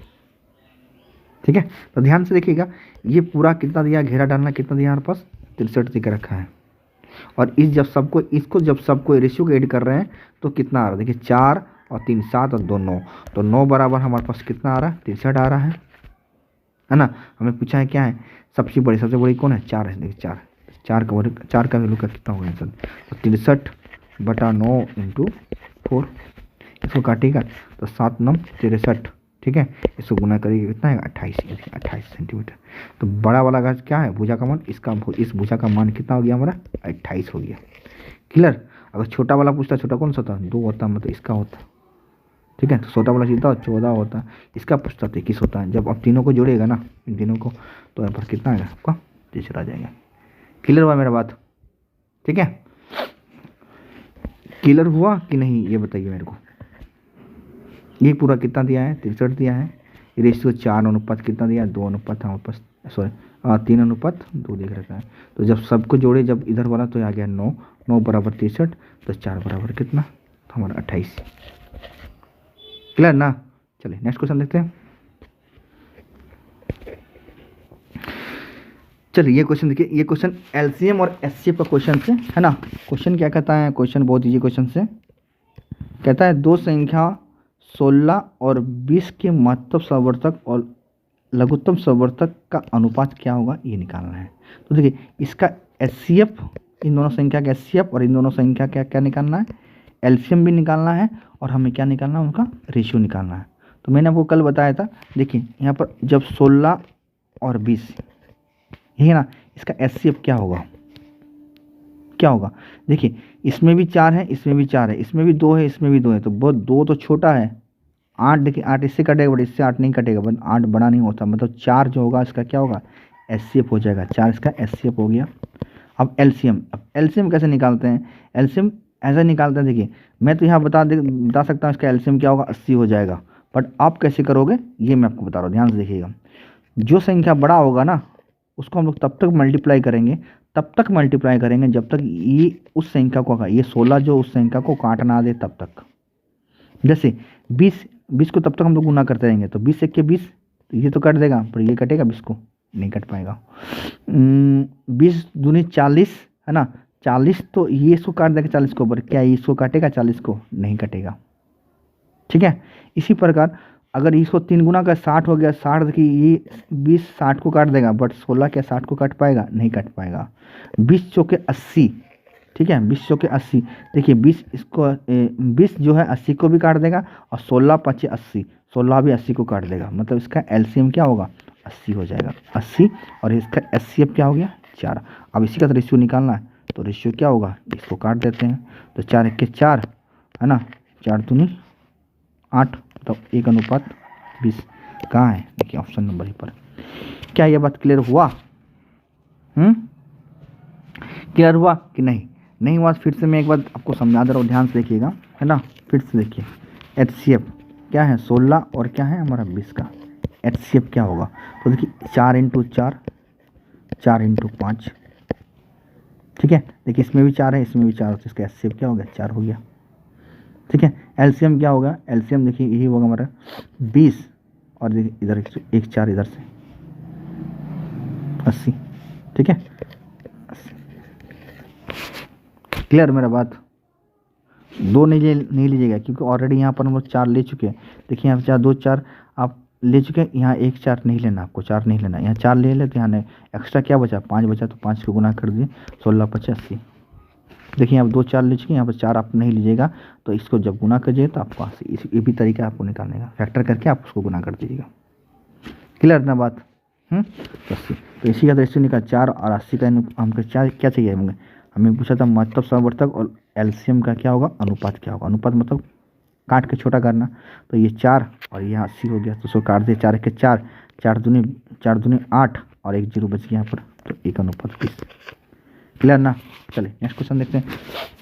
ठीक है। तो ध्यान से देखिएगा, ये पूरा कितना दिया, घेरा डालना कितना दिया हमारे पास 63 दिख रखा है। और जब सबको रेशियो को ऐड कर रहे हैं तो कितना आ रहा है, देखिए 4 और 3 7 और 2 9, तो 9 बराबर हमारे पास कितना आ रहा है 63 आ रहा है ना। हमें पूछा है क्या है, सबसे बड़ी कौन है, 4 है। देखिए 4 का वैल्यू का कितना होगा आंसर, तो 63/9 × 4, इसको काटिएगा तो 7 9 63, ठीक है। इसको गुना करिएगा कितना है 28 सेंटीमीटर। तो बड़ा वाला का क्या है भुजा का मान, इस भुजा का मान कितना हो गया हमारा 28 हो गया। क्लियर। अगर छोटा वाला पूछता, छोटा कौन सा होता, 2 होता, मतलब इसका होता, ठीक है। तो छोटा वाला सीधा 14 होता, इसका पूछता 21 होता है। जब आप तीनों को जोड़ेगा ना, इन तीनों को, तो यहाँ पर कितना आएगा आपका 23 आ जाएगा। क्लियर हुआ मेरा बात, ठीक है। क्लियर हुआ कि नहीं ये बताइए मेरे को। ये पूरा कितना दिया है 63 दिया है, रेशियो 4 अनुपात कितना दिया है 2 अनुपात हमारे पास, सॉरी 3 अनुपात 2 देख रखा है। तो जब सबको जोड़े, जब इधर वाला तो आ गया 9 बराबर 63, तो 4 बराबर कितना, तो हमारा 28। क्लियर ना। चलिए नेक्स्ट क्वेश्चन देखते हैं। चलिए ये क्वेश्चन देखिए, ये क्वेश्चन एलसीएम और एचसीएफ का क्वेश्चन से है ना। क्वेश्चन क्या कहता है, क्वेश्चन बहुत इजी क्वेश्चन से कहता है, दो संख्या 16 और 20 के महत्तम सवर्तक और लघुत्तम सवर्तक का अनुपात क्या होगा ये निकालना है। तो देखिए इसका एचसीएफ, इन दोनों संख्या का एचसीएफ और इन दोनों संख्या का क्या निकालना है, एलसीएम भी निकालना है और हमें क्या निकालना है, उनका रेशियो निकालना है। तो मैंने आपको कल बताया था, देखिए यहाँ पर जब 16 और 20 यही है ना, इसका एचसीएफ क्या होगा, देखिए इसमें भी 4 है, इसमें भी 4 है, इसमें भी 2 है, इसमें भी 2 है, तो बहुत 2 तो छोटा है, 8 देखिए 8 इससे कटेगा बट इससे 8 नहीं कटेगा, बट 8 बड़ा नहीं होता, मतलब 4 जो होगा इसका क्या होगा एचसीएफ हो जाएगा, 4 इसका एचसीएफ हो गया। अब एलसीएम कैसे निकालते हैं, एलसीएम ऐसा निकालते हैं, देखिए मैं तो यहाँ बता सकता हूँ इसका एलसीएम क्या होगा 80 हो जाएगा, बट आप कैसे करोगे ये मैं आपको बता रहा हूँ, ध्यान से देखिएगा। जो संख्या बड़ा होगा ना उसको हम लोग तब तक मल्टीप्लाई करेंगे जब तक ये उस संख्या को, ये 16 जो उस संख्या को काट ना दे तब तक। जैसे 20 को तब तक हम लोग गुना करते रहेंगे, तो 20 के 20, तो ये तो काट देगा पर ये कटेगा 20 को नहीं कट पाएगा। 20 दूनी 40 है ना, 40 तो ये इसको काट देगा 40 को, पर क्या ये इसको काटेगा 40 को नहीं कटेगा, ठीक है। इसी प्रकार अगर इसको 3 गुना का 60 हो गया, 60 देखिए ये 20 60 को काट देगा, बट 16 क्या 60 को काट पाएगा, नहीं काट पाएगा। 20 चौके 80, ठीक है, 20 चौके 80, देखिए 20 जो है 80 को भी काट देगा और 16 5 80, 16 भी 80 को काट देगा, मतलब इसका एलसीएम क्या होगा 80 हो जाएगा, 80। और इसका एचसीएफ क्या हो गया 4। अब इसी का रेशियो निकालना है, तो रेशियो क्या होगा, इसको काट देते हैं, तो 4 1 के 4 है ना, 4 दूनी 8, तो 1 अनुपात 20 कहाँ है, देखिए ऑप्शन नंबर पर। क्या ये बात क्लियर हुआ, क्लियर हुआ कि नहीं हुआ, फिर से मैं एक बार आपको समझा दे रहा हूँ, ध्यान से देखिएगा, है ना। फिर से देखिए एचसीएफ क्या है 16 और क्या है हमारा 20 का एचसीएफ क्या होगा, तो देखिए 4 × 4 4 × 5, ठीक है। देखिए इसमें भी 4 है, इसमें भी 4 है, तो इसका एचसीएफ क्या हो गया 4 हो गया, ठीक है। एलसीएम क्या होगा, एलसीएम देखिए यही होगा हमारा 20 और देखिए इधर एक 4 इधर से 80। ठीक है, 80। क्लियर मेरा बात? दो नहीं लीजिएगा क्योंकि ऑलरेडी यहाँ पर हम लोग 4 ले चुके हैं। देखिए यहाँ 4 2 4 आप ले चुके हैं, यहाँ एक 4 नहीं लेना, आपको 4 नहीं लेना, यहाँ 4 ले लेते, यहाँ नहीं एक्स्ट्रा क्या बचा 5 बचा, तो 5 को गुना कर दिए 16 5 80। देखिए यहाँ 2 4 ले चुके हैं, यहाँ पर 4 आप नहीं लीजिएगा, तो इसको जब गुना करिए तो आपको ये भी तरीका आपको निकालने का, फैक्टर करके आप उसको गुना कर दीजिएगा। क्लियर ना बात? तो 80, तो इसी का रेशियो निकाल 4 और 80 का हमको क्या चाहिए हमें पूछा था महत्तम समवर्तक और एलसीएम का क्या होगा, अनुपात क्या होगा। अनुपात मतलब काट के छोटा करना, तो ये 4 और ये 80 हो गया, तो उसको काट दिए 4 के 4, 4 दूनी 8 और एक 0 बच गया यहाँ पर, तो 1:20। क्लियर ना? चलिए नेक्स्ट क्वेश्चन देखते हैं।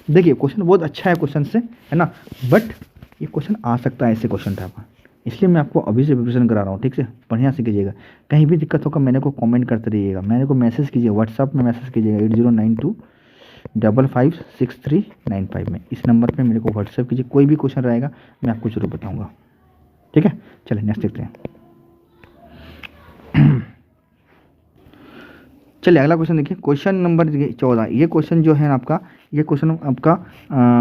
देखिए क्वेश्चन बहुत अच्छा है क्वेश्चन से, है ना, बट ये क्वेश्चन आ सकता है ऐसे क्वेश्चन टाइप का, इसलिए मैं आपको अभी से प्रिपरेशन करा रहा हूँ। ठीक से बढ़िया से कीजिएगा, कहीं भी दिक्कत होगा मैंने को कमेंट करते रहिएगा, मैंने को मैसेज कीजिए, व्हाट्सअप में मैसेज कीजिएगा 8092556395 में, इस नंबर पे मेरे को व्हाट्सअप कीजिए, कोई भी क्वेश्चन रहेगा मैं आपको जरूर बताऊँगा। ठीक है, चलिए नेक्स्ट देखते हैं। चलिए अगला क्वेश्चन देखिए, क्वेश्चन नंबर 14। ये क्वेश्चन जो है आपका, ये क्वेश्चन आपका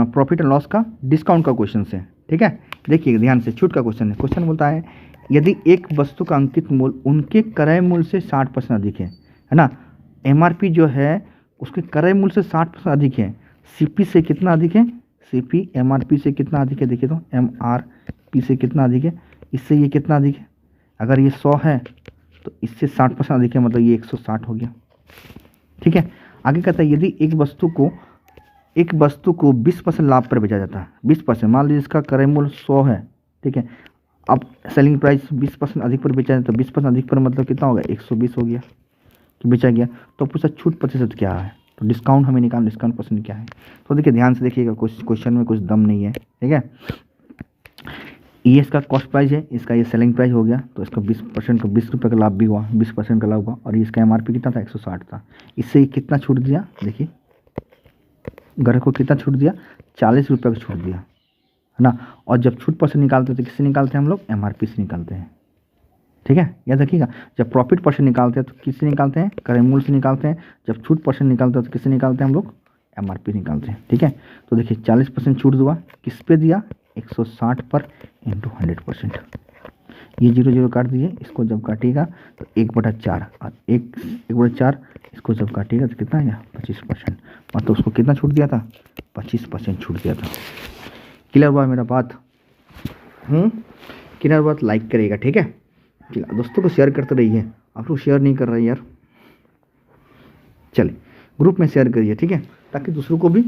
प्रॉफिट एंड लॉस का डिस्काउंट का क्वेश्चन है। ठीक है, देखिए ध्यान से, छूट का क्वेश्चन है। क्वेश्चन बोलता है यदि एक वस्तु का अंकित मूल्य उनके क्रय मूल्य से 60% अधिक है ना, एमआरपी जो है उसके क्रय मूल्य से 60% अधिक है, सीपी से कितना अधिक है, सीपी एमआरपी से कितना अधिक है, देखिए तो एमआरपी से कितना अधिक है, इससे ये कितना अधिक है, अगर ये 100 है तो इससे 60% अधिक है, मतलब ये 160 हो गया। ठीक है, आगे कहता है यदि एक वस्तु को 20% लाभ पर बेचा जाता है, 20%, मान लीजिए इसका क्रय मूल्य 100 है। ठीक है, अब सेलिंग प्राइस 20% अधिक पर बेचा जाए तो 20% अधिक पर मतलब कितना होगा, 120 हो गया कि बेचा गया। तो पूछा छूट प्रतिशत क्या है, तो डिस्काउंट हमें निकालना, डिस्काउंट परसेंट क्या है। तो देखिए ध्यान से देखिएगा, क्वेश्चन में कुछ दम नहीं है। ठीक है, ये इसका कॉस्ट प्राइस है, इसका ये सेलिंग प्राइस हो गया, तो इसका 20% का 20 रुपये का लाभ भी हुआ, 20% का लाभ हुआ, और इसका एमआरपी कितना था, 160 था। इससे ये कितना छूट दिया, देखिए ग्राहक को कितना छूट दिया, 40 रुपये का छूट दिया, है ना। और जब छूट परसेंट निकालते हैं तो किससे निकालते हैं हम लोग, एमआरपी से निकालते हैं। ठीक है, याद रखिएगा, जब प्रॉफिट परसेंट निकालते हैं तो किससे निकालते हैं, क्रय मूल्य से निकालते हैं, जब छूट परसेंट निकालते हैं तो किससे निकालते हैं हम लोग, एमआरपी निकालते हैं। ठीक है, तो देखिए 40% छूट हुआ, किस पे दिया, 160 पर इंटू 100%, ये 0 0 काट दीजिए, इसको जब काटिएगा तो 1/4 और 1/4 इसको जब काटिएगा तो कितना आएगा, 25%, मतलब उसको कितना छूट दिया था, 25% छूट दिया था। क्लियर हुआ मेरा बात? क्लियर बात, लाइक करिएगा। ठीक है, दोस्तों को शेयर करते रहिए, आप लोग शेयर नहीं कर रहे यार, चलिए ग्रुप में शेयर करिए। ठीक है, ताकि दूसरों को भी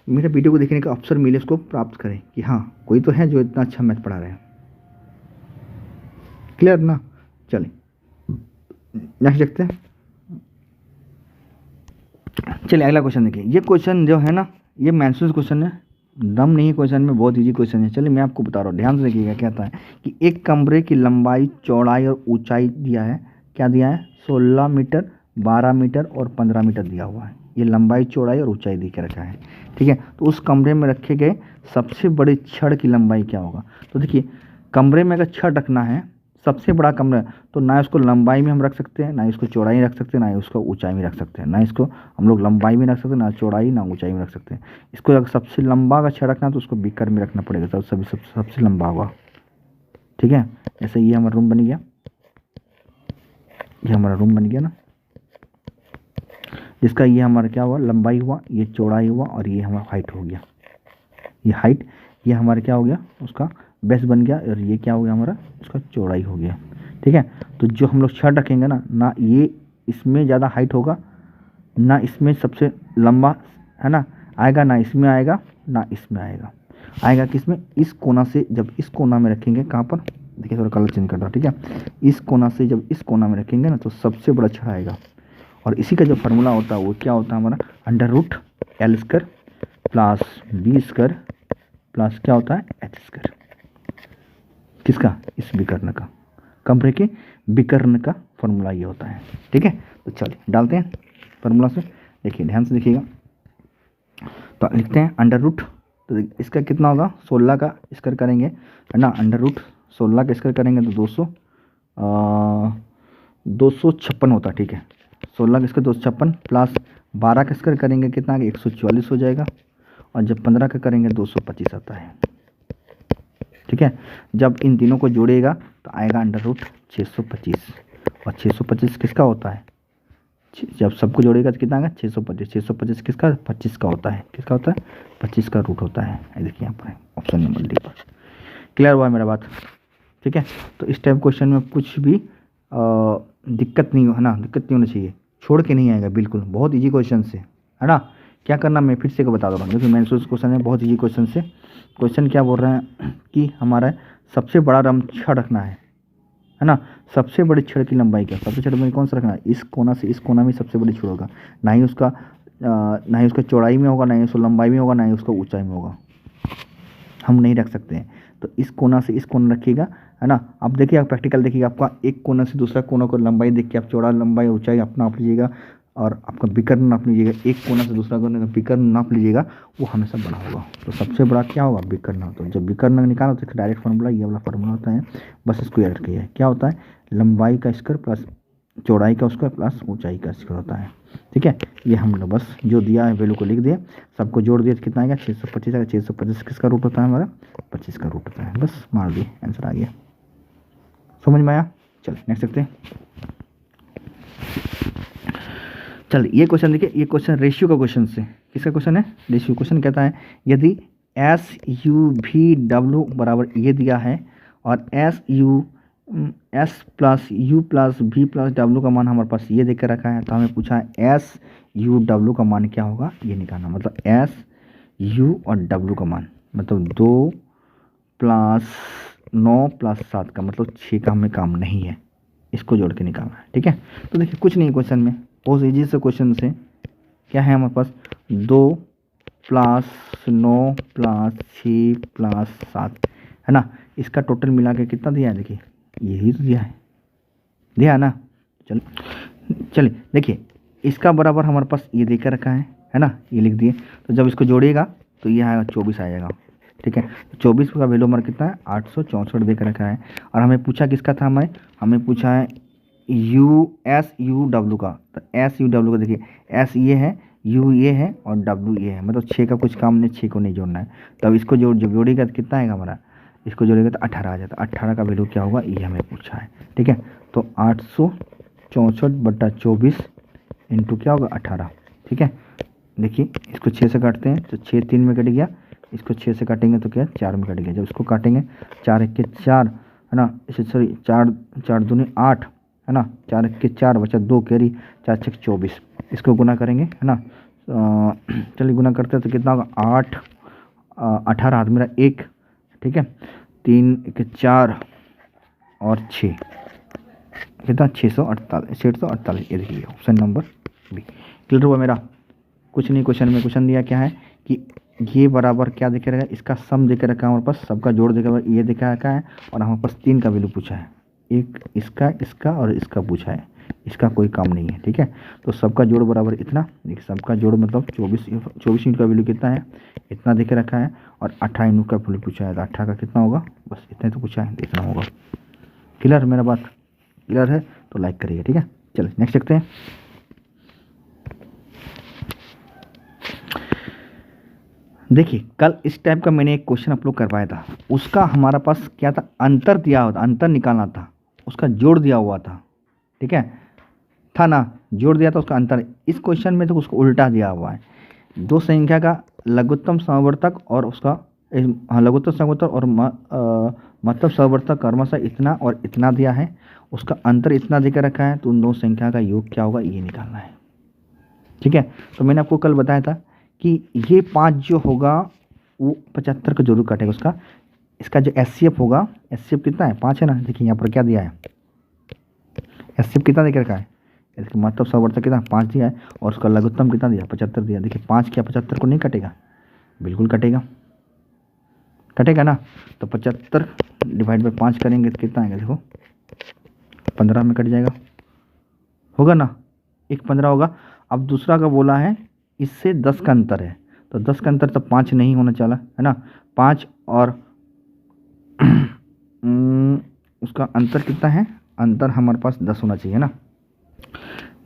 मेरे वीडियो को देखने का अवसर मिले, उसको प्राप्त करें कि हाँ कोई तो है जो इतना अच्छा मैथ पढ़ा रहे हैं। क्लियर ना? चलिए नेक्स्ट देखते हैं। चलिए अगला क्वेश्चन देखिए, ये क्वेश्चन जो है ना, ये मैंसूस क्वेश्चन है, दम नहीं क्वेश्चन में, बहुत इजी क्वेश्चन है। चलिए मैं आपको बता रहा हूँ, ध्यान से देखिएगा। क्या कहता है कि एक कमरे की लंबाई, चौड़ाई और ऊंचाई दिया है, क्या दिया है, 16 मीटर, 12 मीटर और 15 मीटर दिया हुआ है। ये लंबाई, चौड़ाई और ऊंचाई दे के रखा है। ठीक है, तो उस कमरे में रखे गए सबसे बड़े छड़ की लंबाई क्या होगा। तो देखिए कमरे में अगर छड़ रखना है, सबसे बड़ा कमरा है, तो ना इसको लंबाई में हम रख सकते हैं, ना इसको चौड़ाई में रख सकते हैं, ना इसको ऊंचाई में रख सकते हैं, ना इसको हम लोग लंबाई में रख सकते हैं, ना चौड़ाई ना ऊंचाई में रख सकते हैं। इसको अगर सबसे लंबा का छड़ रखना है तो उसको बीकर में रखना पड़ेगा, तब सबसे लंबा होगा। ठीक है, जैसे ये हमारा रूम बन गया, ये हमारा रूम बन गया ना, जिसका ये हमारा क्या हुआ, लंबाई हुआ, ये चौड़ाई हुआ, और ये हमारा हाइट हो गया, ये हाइट, ये हमारा क्या हो गया, उसका बेस बन गया, और ये क्या हो गया हमारा, उसका चौड़ाई हो गया। ठीक है, तो जो हम लोग छड़ रखेंगे ना, ना ये इसमें ज़्यादा हाइट होगा, ना इसमें सबसे लंबा है ना आएगा, ना इसमें आएगा, ना इसमें आएगा, आएगा किसमें, इस कोना से। जब इस कोना में रखेंगे, कहाँ पर, देखिए थोड़ा कलर चेंज कर रहा हूँ। ठीक है, इस कोना से जब इस कोना में रखेंगे ना तो सबसे बड़ा छड़ आएगा। और इसी का जो फार्मूला होता है वो क्या होता है हमारा, √L² प्लस B² प्लस क्या होता है, H²। किसका, इस विकर्ण का, कमरे के विकर्ण का फॉर्मूला ये होता है। ठीक है, तो चलिए डालते हैं फार्मूला से, देखिए ध्यान से देखिएगा। तो लिखते हैं √ तो इसका कितना होगा, 16 का स्क्वायर करेंगे है ना, अंडर रूट 16 का स्क्वायर करेंगे तो 256 होता है। ठीक है, 16 का स्क्वायर 256 प्लस 12 का स्क्वायर करेंगे कितना आगे 144 हो जाएगा, और जब 15 का करेंगे 225 आता है। ठीक है, जब इन तीनों को जोड़ेगा तो आएगा अंडर रूट 625, और 625 किसका होता है, जब सबको जोड़ेगा तो कितना आएगा 625, 625 किसका 25 का होता है, किसका होता है 25 का रूट होता है। देखिए यहाँ पर ऑप्शन नंबर डी पर। क्लियर हुआ मेरा बात। ठीक है, तो इस टाइप क्वेश्चन में कुछ भी दिक्कत नहीं हो, है ना, दिक्कत नहीं होना चाहिए, छोड़ के नहीं आएगा बिल्कुल, बहुत ईजी क्वेश्चन से, है ना। क्या करना मैं फिर से बता दो, क्योंकि मेन सोर्स क्वेश्चन है, बहुत ईजी क्वेश्चन से। क्वेश्चन क्या बोल रहे हैं कि हमारा सबसे बड़ा रम छड़ रखना है ना, सबसे बड़ी छड़ की लंबाई क्या, सबसे छड़ में कौन सा रखना है, इस कोना से इस कोना में सबसे बड़ी छड़ होगा, ना ही उसका चौड़ाई में होगा, ना ही उसका लंबाई में होगा, ना ही उसका ऊंचाई में होगा, हम नहीं रख सकते हैं। तो इस कोना से इस कोना रखिएगा, है ना। आप देखिए, आप प्रैक्टिकल देखिएगा, आपका एक कोना से दूसरा कोना को लंबाई देख के आप चौड़ा लंबाई ऊंचाई अपना नाप लीजिएगा, और आपका विकर्ण नाप लीजिएगा, एक कोना से दूसरा कोने का विकर्ण नाप लीजिएगा, वो हमेशा बड़ा होगा। तो सबसे बड़ा क्या होगा, विकर्ण। तो जब विकर्ण निकालो तो डायरेक्ट फार्मूला ये वाला फार्मूला होता है, बस इसको याद रखिए, क्या होता है, लंबाई का स्क्वायर प्लस चौड़ाई का स्क्वायर प्लस ऊंचाई का स्क्वायर होता है। ठीक है, ये हम लोग बस जो दिया है वैल्यू को लिख दिए, सबको जोड़ दिए तो कितना आएगा 625 आएगा। 625 किसका रूट होता है हमारा, 25 का रूट होता है, बस मार दिए, आंसर आ गया। समझ में आया। चल नेक्स्ट देखते हैं। चल ये क्वेश्चन देखिए, ये क्वेश्चन रेशियो का क्वेश्चन से, किसका क्वेश्चन है, रेशियो। क्वेश्चन कहता है यदि SU/V/W बराबर ये दिया है, और S plus U plus V plus W का मान हमारे पास ये देकर रखा है, तो हमें पूछा है SU/W का मान क्या होगा, ये निकालना। मतलब SU और W का मान, मतलब 2 प्लस 9 प्लस 7 का मतलब 6 का हमें काम नहीं है, इसको जोड़ के निकालना है। ठीक है, तो देखिए कुछ नहीं क्वेश्चन में, बहुत ईजी से क्वेश्चन से क्या है हमारे पास, 2 प्लस 9 प्लस 6 प्लस 7, है ना, इसका टोटल मिला के कितना दिया है, देखिए यही तो दिया है ना। चलिए देखिए, इसका बराबर हमारे पास ये देकर रखा है ना, ये लिख दिए। तो जब इसको जोड़िएगा तो ये आएगा 24 आएगा। ठीक है, 24 का वैल्यू हमारा कितना है, 864 देकर रखा है। और हमें पूछा किसका था, हमें पूछा है SU/W का। तो SU/W का देखिए, S ये है, U ये है और W ये है, मतलब 6 का कुछ काम नहीं, 6 को नहीं जोड़ना है। तब इसको जब जोड़ेगा तो कितना आएगा हमारा, इसको जोड़ेगा तो 18 आ जाता है। 18 का वैल्यू क्या होगा, ये हमें पूछा है। ठीक है, तो 864/24 इंटू क्या होगा 18। ठीक है, देखिए इसको 6 से काटते हैं तो 6 3 में कट गया, इसको 6 से काटेंगे तो क्या 4 में कट गया। जब इसको काटेंगे 4 1 के 4, है ना, इसे सॉरी 4 4 दूनी 8, है ना, 4 1 के 4 बचा 2 कैरी, 4 6 24, इसको गुना करेंगे, है ना। चलिए गुना करते हैं तो कितना होगा 8 18 हाथ मेरा 1। ठीक है, 3 1 4 और 6 कितना 648। ये देखिए ऑप्शन नंबर बी। क्लियर हुआ मेरा। कुछ नहीं, क्वेश्चन में क्वेश्चन दिया क्या है कि ये बराबर क्या दिखे रहेगा, इसका सम देकर रखा है हमारे पास, सबका जोड़ देकर ये दिखा रखा है, और हमारे पास 3 का वैल्यू पूछा है, एक इसका और इसका पूछा है, इसका कोई काम नहीं है। ठीक है, तो सबका जोड़ बराबर इतना, देखिए सबका जोड़ मतलब 24 यूनिट का वैल्यू कितना है, इतना देकर रखा है, और 18 यूनिट का वैल्यू पूछा है, तो 18 का कितना होगा, बस इतना तो पूछा है, देखना होगा। क्लियर मेरा बात, क्लियर है तो लाइक करिए। ठीक है, चलिए नेक्स्ट देखते हैं। देखिए कल इस टाइप का मैंने एक क्वेश्चन अपलोड करवाया था, उसका हमारा पास क्या था, अंतर दिया हुआ था, अंतर निकालना था, उसका जोड़ दिया हुआ था। ठीक है, था ना, जोड़ दिया था उसका अंतर। इस क्वेश्चन में तो उसको उल्टा दिया हुआ है, दो संख्या का लघुत्तम समवर्तक और उसका लघुत्तम समवर्तक और मतलब समवर्तक क्रमशः इतना और इतना दिया है, उसका अंतर इतना देकर रखा है, तो उन दो संख्या का योग क्या होगा ये निकालना है। ठीक है, तो मैंने आपको कल बताया था कि ये 5 जो होगा वो 75 का जरूर काटेगा उसका। इसका जो HCF होगा, HCF कितना है 5 है ना, देखिए यहाँ पर क्या दिया है, HCF कितना देकर रखा है, इसका मतलब समवर्तक कितना 5 दिया है, और उसका लघुत्तम कितना दिया 75 दिया। देखिए 5 क्या 75 को नहीं कटेगा, बिल्कुल कटेगा, कटेगा ना। तो 75 डिवाइड बाई 5 करेंगे तो कितना आएगा, देखो 15 में कट जाएगा, होगा ना, एक 15 होगा। अब दूसरा का बोला है इससे 10 का अंतर है, तो 10 का अंतर तो 5 नहीं होना चला है ना, 5 और उसका अंतर कितना है, अंतर हमारे पास 10 होना चाहिए ना।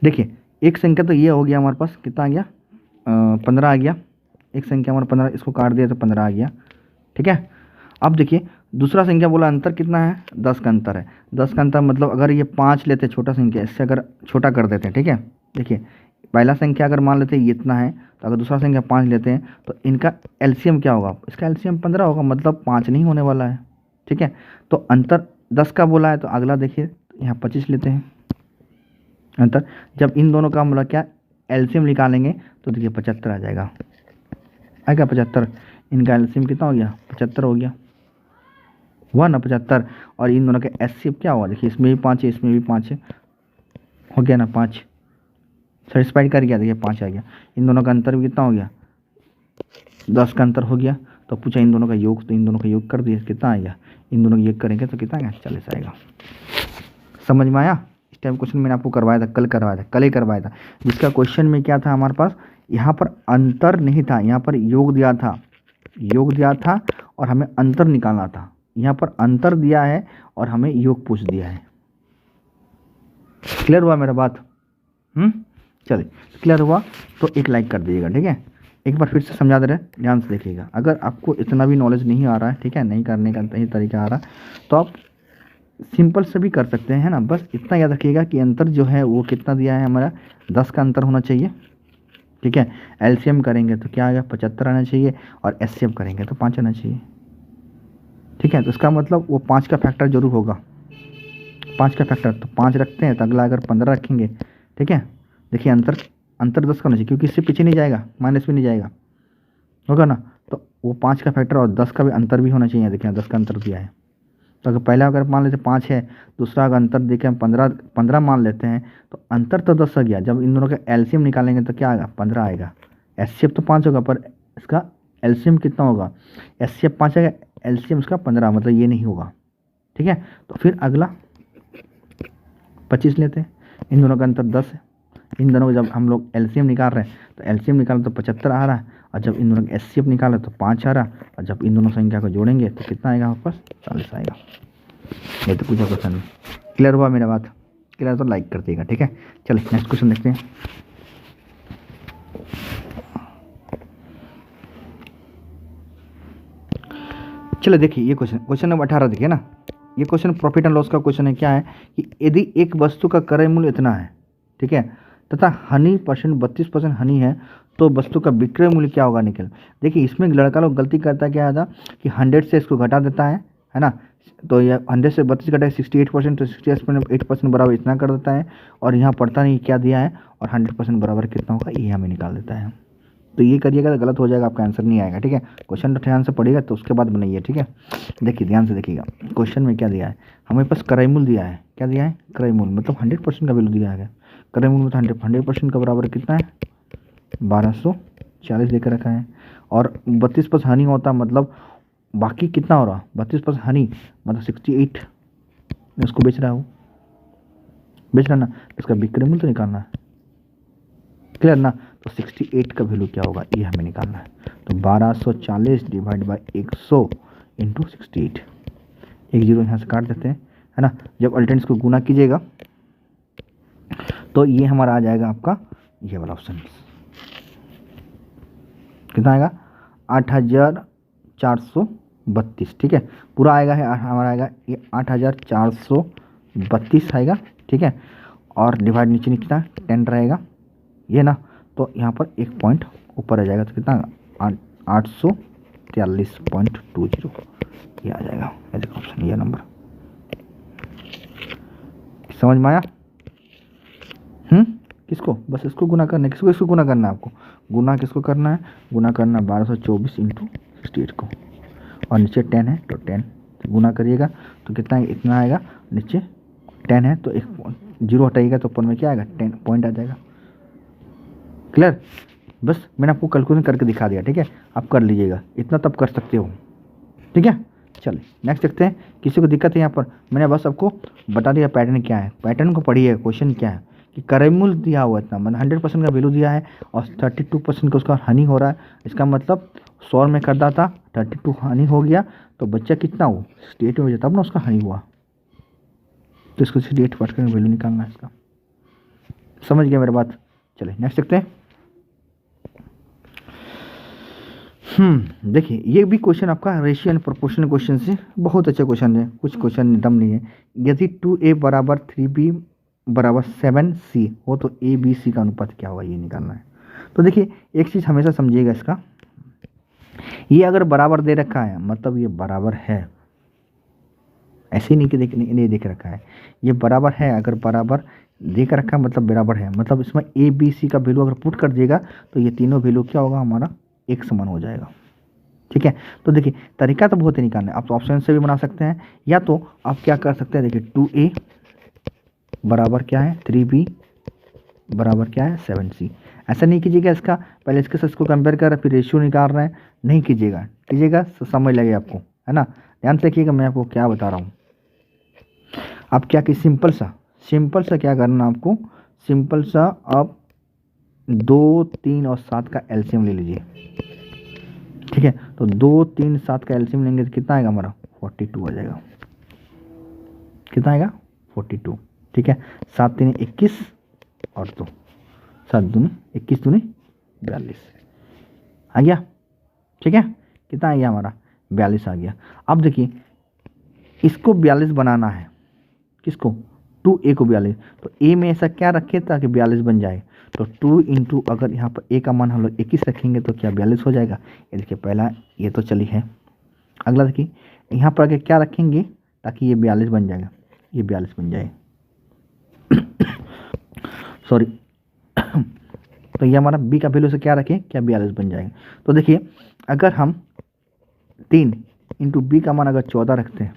देखिए एक संख्या तो ये हो गया हमारे पास, कितना आ गया 15 आ गया, एक संख्या हमारा 15, इसको काट दिया तो 15 आ गया, ठीक है। अब देखिए दूसरा संख्या बोला अंतर कितना है, 10 का अंतर है। 10 का अंतर मतलब अगर ये 5 लेते छोटा संख्या, इससे अगर छोटा कर देते हैं, ठीक है। देखिए पहला संख्या अगर मान लेते हैं ये इतना है, तो अगर दूसरा संख्या 5 लेते हैं तो इनका एलसीएम क्या होगा, इसका एलसीएम 15 होगा, मतलब 5 नहीं होने वाला है, ठीक है। तो अंतर 10 का बोला है, तो अगला देखिए यहाँ 25 लेते हैं अंतर। जब इन दोनों का मतलब क्या एलसीएम निकालेंगे तो देखिए 75 आ जाएगा, आएगा 75। इनका एलसीएम कितना हो गया, 75 हो गया, हुआ ना 75। और इन दोनों का एचसीएफ क्या हुआ, देखिए इसमें भी 5 है, इसमें भी 5 है, हो गया ना 5, सेटिस्फाइड कर गया, देखिए 5 आ गया। इन दोनों का अंतर भी कितना हो गया, 10 का अंतर हो गया। तो पूछा इन दोनों का योग, तो इन दोनों का योग कर दिया, कितना आएगा, इन दोनों का योग करेंगे तो कितना आएगा, 40 आएगा। समझ में आया। इस टाइम क्वेश्चन मैंने आपको करवाया था, कल ही करवाया था, जिसका क्वेश्चन में क्या था हमारे पास, यहाँ पर अंतर नहीं था, यहाँ पर योग दिया था और हमें अंतर निकालना था। यहाँ पर अंतर दिया है और हमें योग पूछ दिया है। क्लियर हुआ मेरा बात, चलिए क्लियर हुआ तो एक लाइक कर दीजिएगा, ठीक है। एक बार फिर से समझा दे रहे, ध्यान से देखिएगा। अगर आपको इतना भी नॉलेज नहीं आ रहा है, ठीक है, नहीं करने का सही तरीका आ रहा तो आप सिंपल से भी कर सकते हैं ना। बस इतना याद रखिएगा कि अंतर जो है वो कितना दिया है हमारा, 10 का अंतर होना चाहिए, ठीक है। एलसीएम करेंगे तो क्या आएगा, 75 आना चाहिए, और एचसीएफ करेंगे तो 5 आना चाहिए, ठीक है। तो इसका मतलब वो 5 का फैक्टर जरूर होगा, 5 का फैक्टर, तो 5 रखते हैं तो अगला अगर 15 रखेंगे, ठीक है। देखिए अंतर 10 का होना चाहिए, क्योंकि इससे पीछे नहीं जाएगा, माइनस भी नहीं जाएगा, होगा ना। तो वो 5 का फैक्टर और 10 का भी अंतर भी होना चाहिए। देखिए 10 का अंतर दिया है, तो अगर पहला अगर मान लेते 5 है, दूसरा का अंतर देखें हम 15 मान लेते हैं, तो अंतर तो 10 आ गया। जब इन दोनों का एलसीएम निकालेंगे तो क्या आएगा, 15 आएगा। एचसीएफ तो 5 होगा, पर इसका एलसीएम कितना होगा, एचसीएफ 5 आएगा, एलसीएम इसका 15, मतलब ये नहीं होगा, ठीक है। तो फिर अगला 25 लेते हैं, इन दोनों का अंतर 10 है। इन दोनों को जब हम लोग एलसीएम निकाल रहे हैं तो एलसीएम निकालें तो 75 आ रहा है, और जब इन दोनों का एचसीएफ निकालें तो 5 आ रहा है, और जब इन दोनों संख्या को जोड़ेंगे तो कितना आएगा हमारे पास, 40 आएगा। ये तो पूछा क्वेश्चन में। क्लियर हुआ मेरा बात, क्लियर तो लाइक कर देगा, ठीक है। चलिए नेक्स्ट क्वेश्चन देखते हैं। चलो देखिए ये क्वेश्चन नंबर 18 देखिए ना। ये क्वेश्चन प्रॉफिट एंड लॉस का क्वेश्चन है। क्या है कि यदि एक वस्तु का क्रय मूल्य इतना है, ठीक है, तथा हनी परसेंट 32% हनी है, तो वस्तु का विक्रय मूल्य क्या होगा, निकल। देखिए इसमें लड़का लोग गलती करता क्या था कि 100 से इसको घटा देता है ना। तो ये 100 से 32 घटा 68%, तो 68% बराबर इतना कर देता है, और यहाँ पढ़ता नहीं क्या दिया है, और 100% बराबर कितना होगा ये हमें निकाल देता है। तो ये करिएगा तो गलत हो जाएगा, आपका आंसर नहीं आएगा, ठीक है। क्वेश्चन तो ध्यान से पढ़िएगा तो उसके बाद बनाइए, ठीक है। देखिए ध्यान से देखिएगा, क्वेश्चन में क्या दिया है, हमें पास क्रय मूल्य दिया है। क्या दिया है, क्रय मूल्य, मतलब 100% का वैल्यू दिया है। क्रय मूल्य मतलब 100% का बराबर कितना है, 1240 लेकर रखा है, और 32% हानि होता है, मतलब बाकी कितना हो रहा, 32% हानि मतलब 68 उसको बेच रहा हूँ, बेच रहा ना, इसका विक्रय मूल्य तो निकालना है, क्लियर ना। तो 68 का वैल्यू क्या होगा ये हमें निकालना है। तो 1240 डिवाइड बाई 100 इंटू 68, एक जीरो यहाँ से काट देते हैं, है ना। जब अल्टरनेट्स को गुना कीजिएगा तो ये हमारा आ जाएगा आपका ये वाला ऑप्शन, कितना आएगा, 8432, ठीक है। पूरा आएगा है हमारा, आएगा ये 8432 आएगा, ठीक है। और डिवाइड नीचे कितना 10 रहेगा ये ना, तो यहाँ पर एक पॉइंट ऊपर आ जाएगा, तो कितना 843.20 ये आ जाएगा। ये देखो ऑप्शन, ये नंबर समझ में आया। किसको, बस इसको गुना करना है, किसको गुना करना है आपको, गुना किसको करना है, गुना करना 1224 इंटू 68 को, और नीचे 10 है तो 10 गुना करिएगा तो कितना इतना आएगा, नीचे 10 है तो एक जीरो हटाइएगा तो ऊपर में क्या आएगा 10 पॉइंट आ जाएगा। क्लियर, बस मैंने आपको कैलकुलेशन करके दिखा दिया, ठीक है। आप कर लीजिएगा, इतना तब कर सकते हो, ठीक है। चलिए नेक्स्ट देखते हैं। किसी को दिक्कत है यहाँ पर, मैंने बस आपको बता दिया पैटर्न क्या है, पैटर्न को पढ़िए, क्वेश्चन क्या है, कि करेमुल दिया हुआ इतना, मतलब 100% का वैल्यू दिया है और 32% का उसका हानि हो रहा है। इसका मतलब 100 में कर था, 32 हानि हो गया तो बच्चा कितना हो 68 में बचा, तब ना उसका हानि हुआ। तो इसको 68 काट कर वैल्यू निकालना है इसका। समझ गया मेरी बात? चलिए नेक्स्ट देखते हैं। देखिए ये भी क्वेश्चन आपका रेशियो एंड प्रोपोर्शनल क्वेश्चन से बहुत अच्छा क्वेश्चन है। कुछ क्वेश्चन दम नहीं है। यदि 2a बराबर 3b बराबर 7c हो तो a b c का अनुपात क्या होगा, ये निकालना है। तो देखिए एक चीज़ हमेशा समझिएगा इसका, ये अगर बराबर दे रखा है मतलब ये बराबर है, ऐसे ही नहीं देख रखा है, ये बराबर है। अगर बराबर देख रखा है मतलब बराबर है, मतलब इसमें ए बी सी का वैल्यू अगर पुट कर दिएगा तो ये तीनों वैल्यू क्या होगा हमारा एक समान हो जाएगा। ठीक है, तो देखिए तरीका तो बहुत ही निकालना है। आप तो ऑप्शन से भी बना सकते हैं, या तो आप क्या कर सकते हैं, देखिए 2a बराबर क्या है 3b बराबर क्या है 7c। ऐसा नहीं कीजिएगा इसका पहले इसके साथ इसको कंपेयर कर फिर रेशियो निकाल रहे हैं, नहीं कीजिएगा समझ लगे आपको, है ना। ध्यान से देखिएगा मैं आपको क्या बता रहा हूँ। आप क्या कि सिंपल सा क्या करना आपको, सिंपल सा आप 2, 3 और 7 का एलसीएम ले लीजिए। ठीक है, तो 2, 3, 7 का एलसीएम लेंगे तो कितना आएगा हमारा 42 आ जाएगा। कितना आएगा 42। ठीक है, 7 3 21 और 2 7 दूनी 21 दूनी 42 आ गया। ठीक है, कितना आ गया हमारा 42 आ गया। अब देखिए इसको 42 बनाना है, किसको 2a को 42, तो a में ऐसा क्या रखे ताकि 42 बन जाए, तो 2 इंटू अगर यहाँ पर a का मान हम लोग 21 रखेंगे तो क्या 42 हो जाएगा। ये देखिए पहला ये तो चली है। अगला देखिए यहाँ पर आगे क्या रखेंगे ताकि ये 42 बन जाएगा, ये 42 बन जाए सॉरी तो ये हमारा b का वैल्यू से क्या रखें क्या 42 बन जाएगा। तो देखिए अगर हम 3 इंटू बी का मान अगर 14 रखते हैं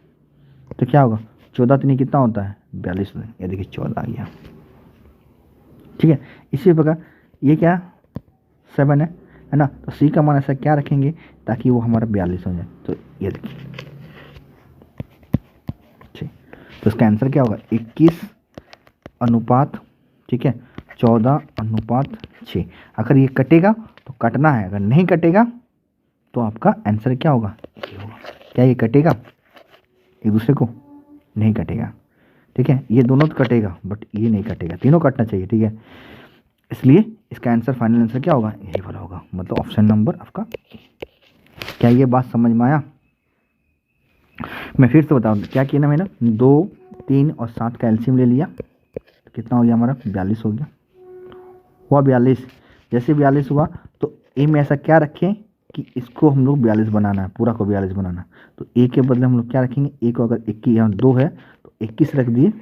तो क्या होगा 14 3 कितना होता है 42। ये देखिए 14 आ गया। ठीक है, इसी प्रकार ये क्या 7 है ना, तो सी का मान ऐसा क्या रखेंगे ताकि वो हमारा 42 हो जाए। तो ये देखिए ठीक, तो इसका आंसर क्या होगा 21 अनुपात ठीक है 14 अनुपात 6। अगर ये कटेगा तो कटना है, अगर नहीं कटेगा तो आपका आंसर क्या होगा ये होगा। क्या ये कटेगा एक दूसरे को नहीं कटेगा। ठीक है, ये दोनों तो कटेगा बट ये नहीं कटेगा, तीनों कटना चाहिए। ठीक है, इसलिए इसका आंसर फाइनल आंसर क्या होगा यही वाला होगा, मतलब ऑप्शन नंबर आपका। क्या ये बात समझ में आया? मैं फिर से बताऊँ क्या किया ना मैंने 2, 3 और 7 का एलसीएम ले लिया तो कितना हो गया हमारा 42 हो गया। हुआ 42। जैसे 42 हुआ तो ए में ऐसा क्या रखें कि इसको हम लोग 42 बनाना है, पूरा को 42 बनाना। तो ए के बदले हम लोग क्या रखेंगे, ए को अगर 21 यहाँ 2 है तो 21 रख दिए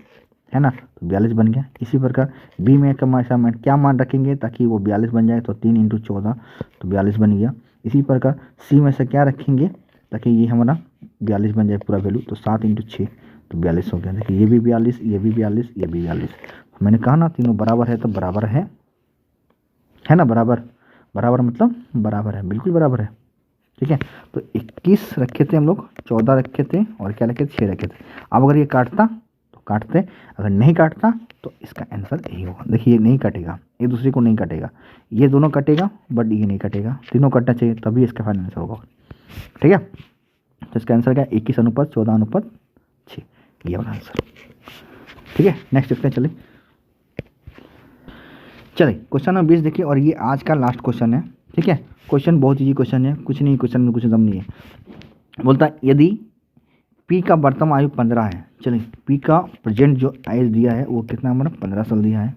है ना, तो 42 बन गया। इसी प्रकार बी में का ऐसा मान क्या मान रखेंगे ताकि वो 42 बन जाए, तो 3 इंटू 14 तो 42 बन गया। इसी प्रकार सी में ऐसा क्या रखेंगे ताकि ये हमारा 42 बन जाए पूरा वैल्यू, तो 7 इंटू 6 तो 42 हो गया। देखिए ये भी 42, ये भी 42, ये भी 42। मैंने कहा ना तीनों बराबर है तो बराबर है ना, बराबर मतलब बराबर है, बिल्कुल बराबर है। ठीक है, तो 21 रखे थे हम लोग, 14 रखे थे और क्या रखे थे 6 रखे थे। अब अगर ये काटता तो काटते, अगर नहीं काटता तो इसका आंसर यही होगा। देखिए ये नहीं कटेगा, एक दूसरे को नहीं कटेगा, ये दोनों कटेगा बट ये नहीं कटेगा, तीनों कटना चाहिए तभी इसका फाइनल आंसर होगा। ठीक है, तो इसका आंसर क्या 21 अनुपात 14 अनुपात 6, ये वाला आंसर। ठीक है, नेक्स्ट देखते हैं। चलिए क्वेश्चन नंबर 20 देखिए, और ये आज का लास्ट क्वेश्चन है। ठीक है, क्वेश्चन बहुत इजी क्वेश्चन है, कुछ नहीं क्वेश्चन में कुछ दम नहीं है। बोलता है यदि P का वर्तमान आयु 15 है, चलिए P का प्रेजेंट जो आयु दिया है वो कितना हमारा 15 साल दिया है,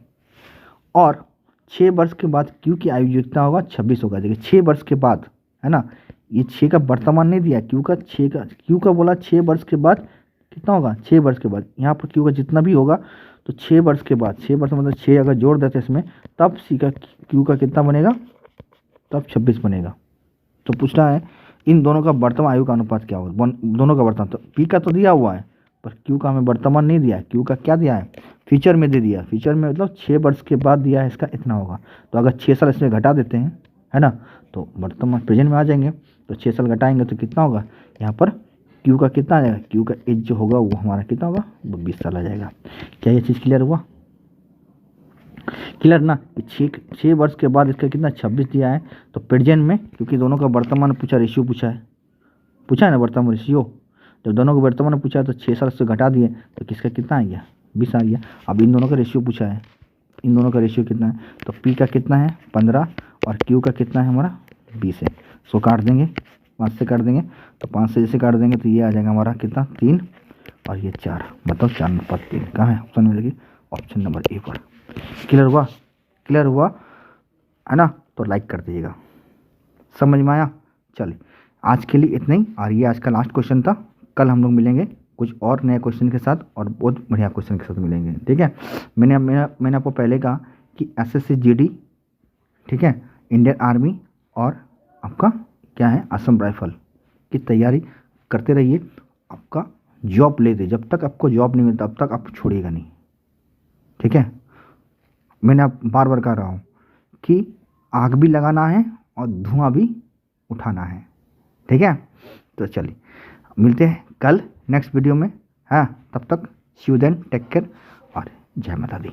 और 6 वर्ष के बाद Q की आयु जितना होगा 26 होगा। देखिए 6 वर्ष के बाद है ना, ये 6 का वर्तमान नहीं दिया, Q का बोला 6 वर्ष के बाद कितना होगा 6 वर्ष के बाद, यहाँ पर Q का जितना भी होगा तो 6 वर्ष के बाद, 6 वर्ष मतलब 6 अगर जोड़ देते इसमें तब Q का कितना बनेगा, तब 26 बनेगा। तो पूछना है इन दोनों का वर्तमान आयु का अनुपात क्या होगा, दोनों का वर्तमान। तो P का तो दिया हुआ है पर Q का हमें वर्तमान नहीं दिया है, Q का क्या दिया है फ्यूचर में दे दिया, फ्यूचर में मतलब 6 वर्ष के बाद दिया है, इसका इतना होगा। तो अगर 6 साल इसमें घटा देते हैं है ना, तो वर्तमान प्रेजेंट में आ जाएंगे, तो 6 साल घटाएंगे तो कितना होगा यहाँ पर Q का कितना आ जाएगा, Q का एज जो होगा वो हमारा कितना होगा 20 साल आ जाएगा। क्या ये चीज़ क्लियर हुआ? क्लियर ना कि 6 वर्ष के बाद इसका कितना 26 दिया है। तो प्रेजेंट में, क्योंकि दोनों का वर्तमान पूछा, रेशियो पूछा है ना, वर्तमान रेशियो। जब दोनों को वर्तमान पूछा है तो 6 साल से घटा दिए तो किसका कितना आ गया, 20 आ गया। अब इन दोनों का रेशियो पूछा है, इन दोनों का रेशियो कितना है, तो पी का कितना है 15 और क्यू का कितना है हमारा 20 है। सो काट देंगे, 5 से काट देंगे, तो 5 से जैसे काट देंगे तो ये आ जाएगा हमारा कितना 3 और ये 4, मतलब 4/3 कहाँ है, ऑप्शन में लगी, ऑप्शन नंबर ए पर। क्लियर हुआ है ना, तो लाइक कर दीजिएगा। समझ में आया। चलिए आज के लिए इतना ही, और ये आज का लास्ट क्वेश्चन था। कल हम लोग मिलेंगे कुछ और नए क्वेश्चन के साथ और बहुत बढ़िया क्वेश्चन के साथ मिलेंगे, ठीक है। मैंने आपको पहले कहा कि एसएससी जीडी, ठीक है, इंडियन आर्मी और आपका क्या है असम राइफल की तैयारी करते रहिए। आपका जॉब लेते, जब तक आपको जॉब नहीं मिलता तब तक आप छोड़िएगा नहीं, ठीक है। मैंने आप बार बार कह रहा हूँ कि आग भी लगाना है और धुआं भी उठाना है, ठीक है। तो चलिए मिलते हैं कल नेक्स्ट वीडियो में, हाँ। तब तक सी यू देन, टेक केयर और जय माता दी।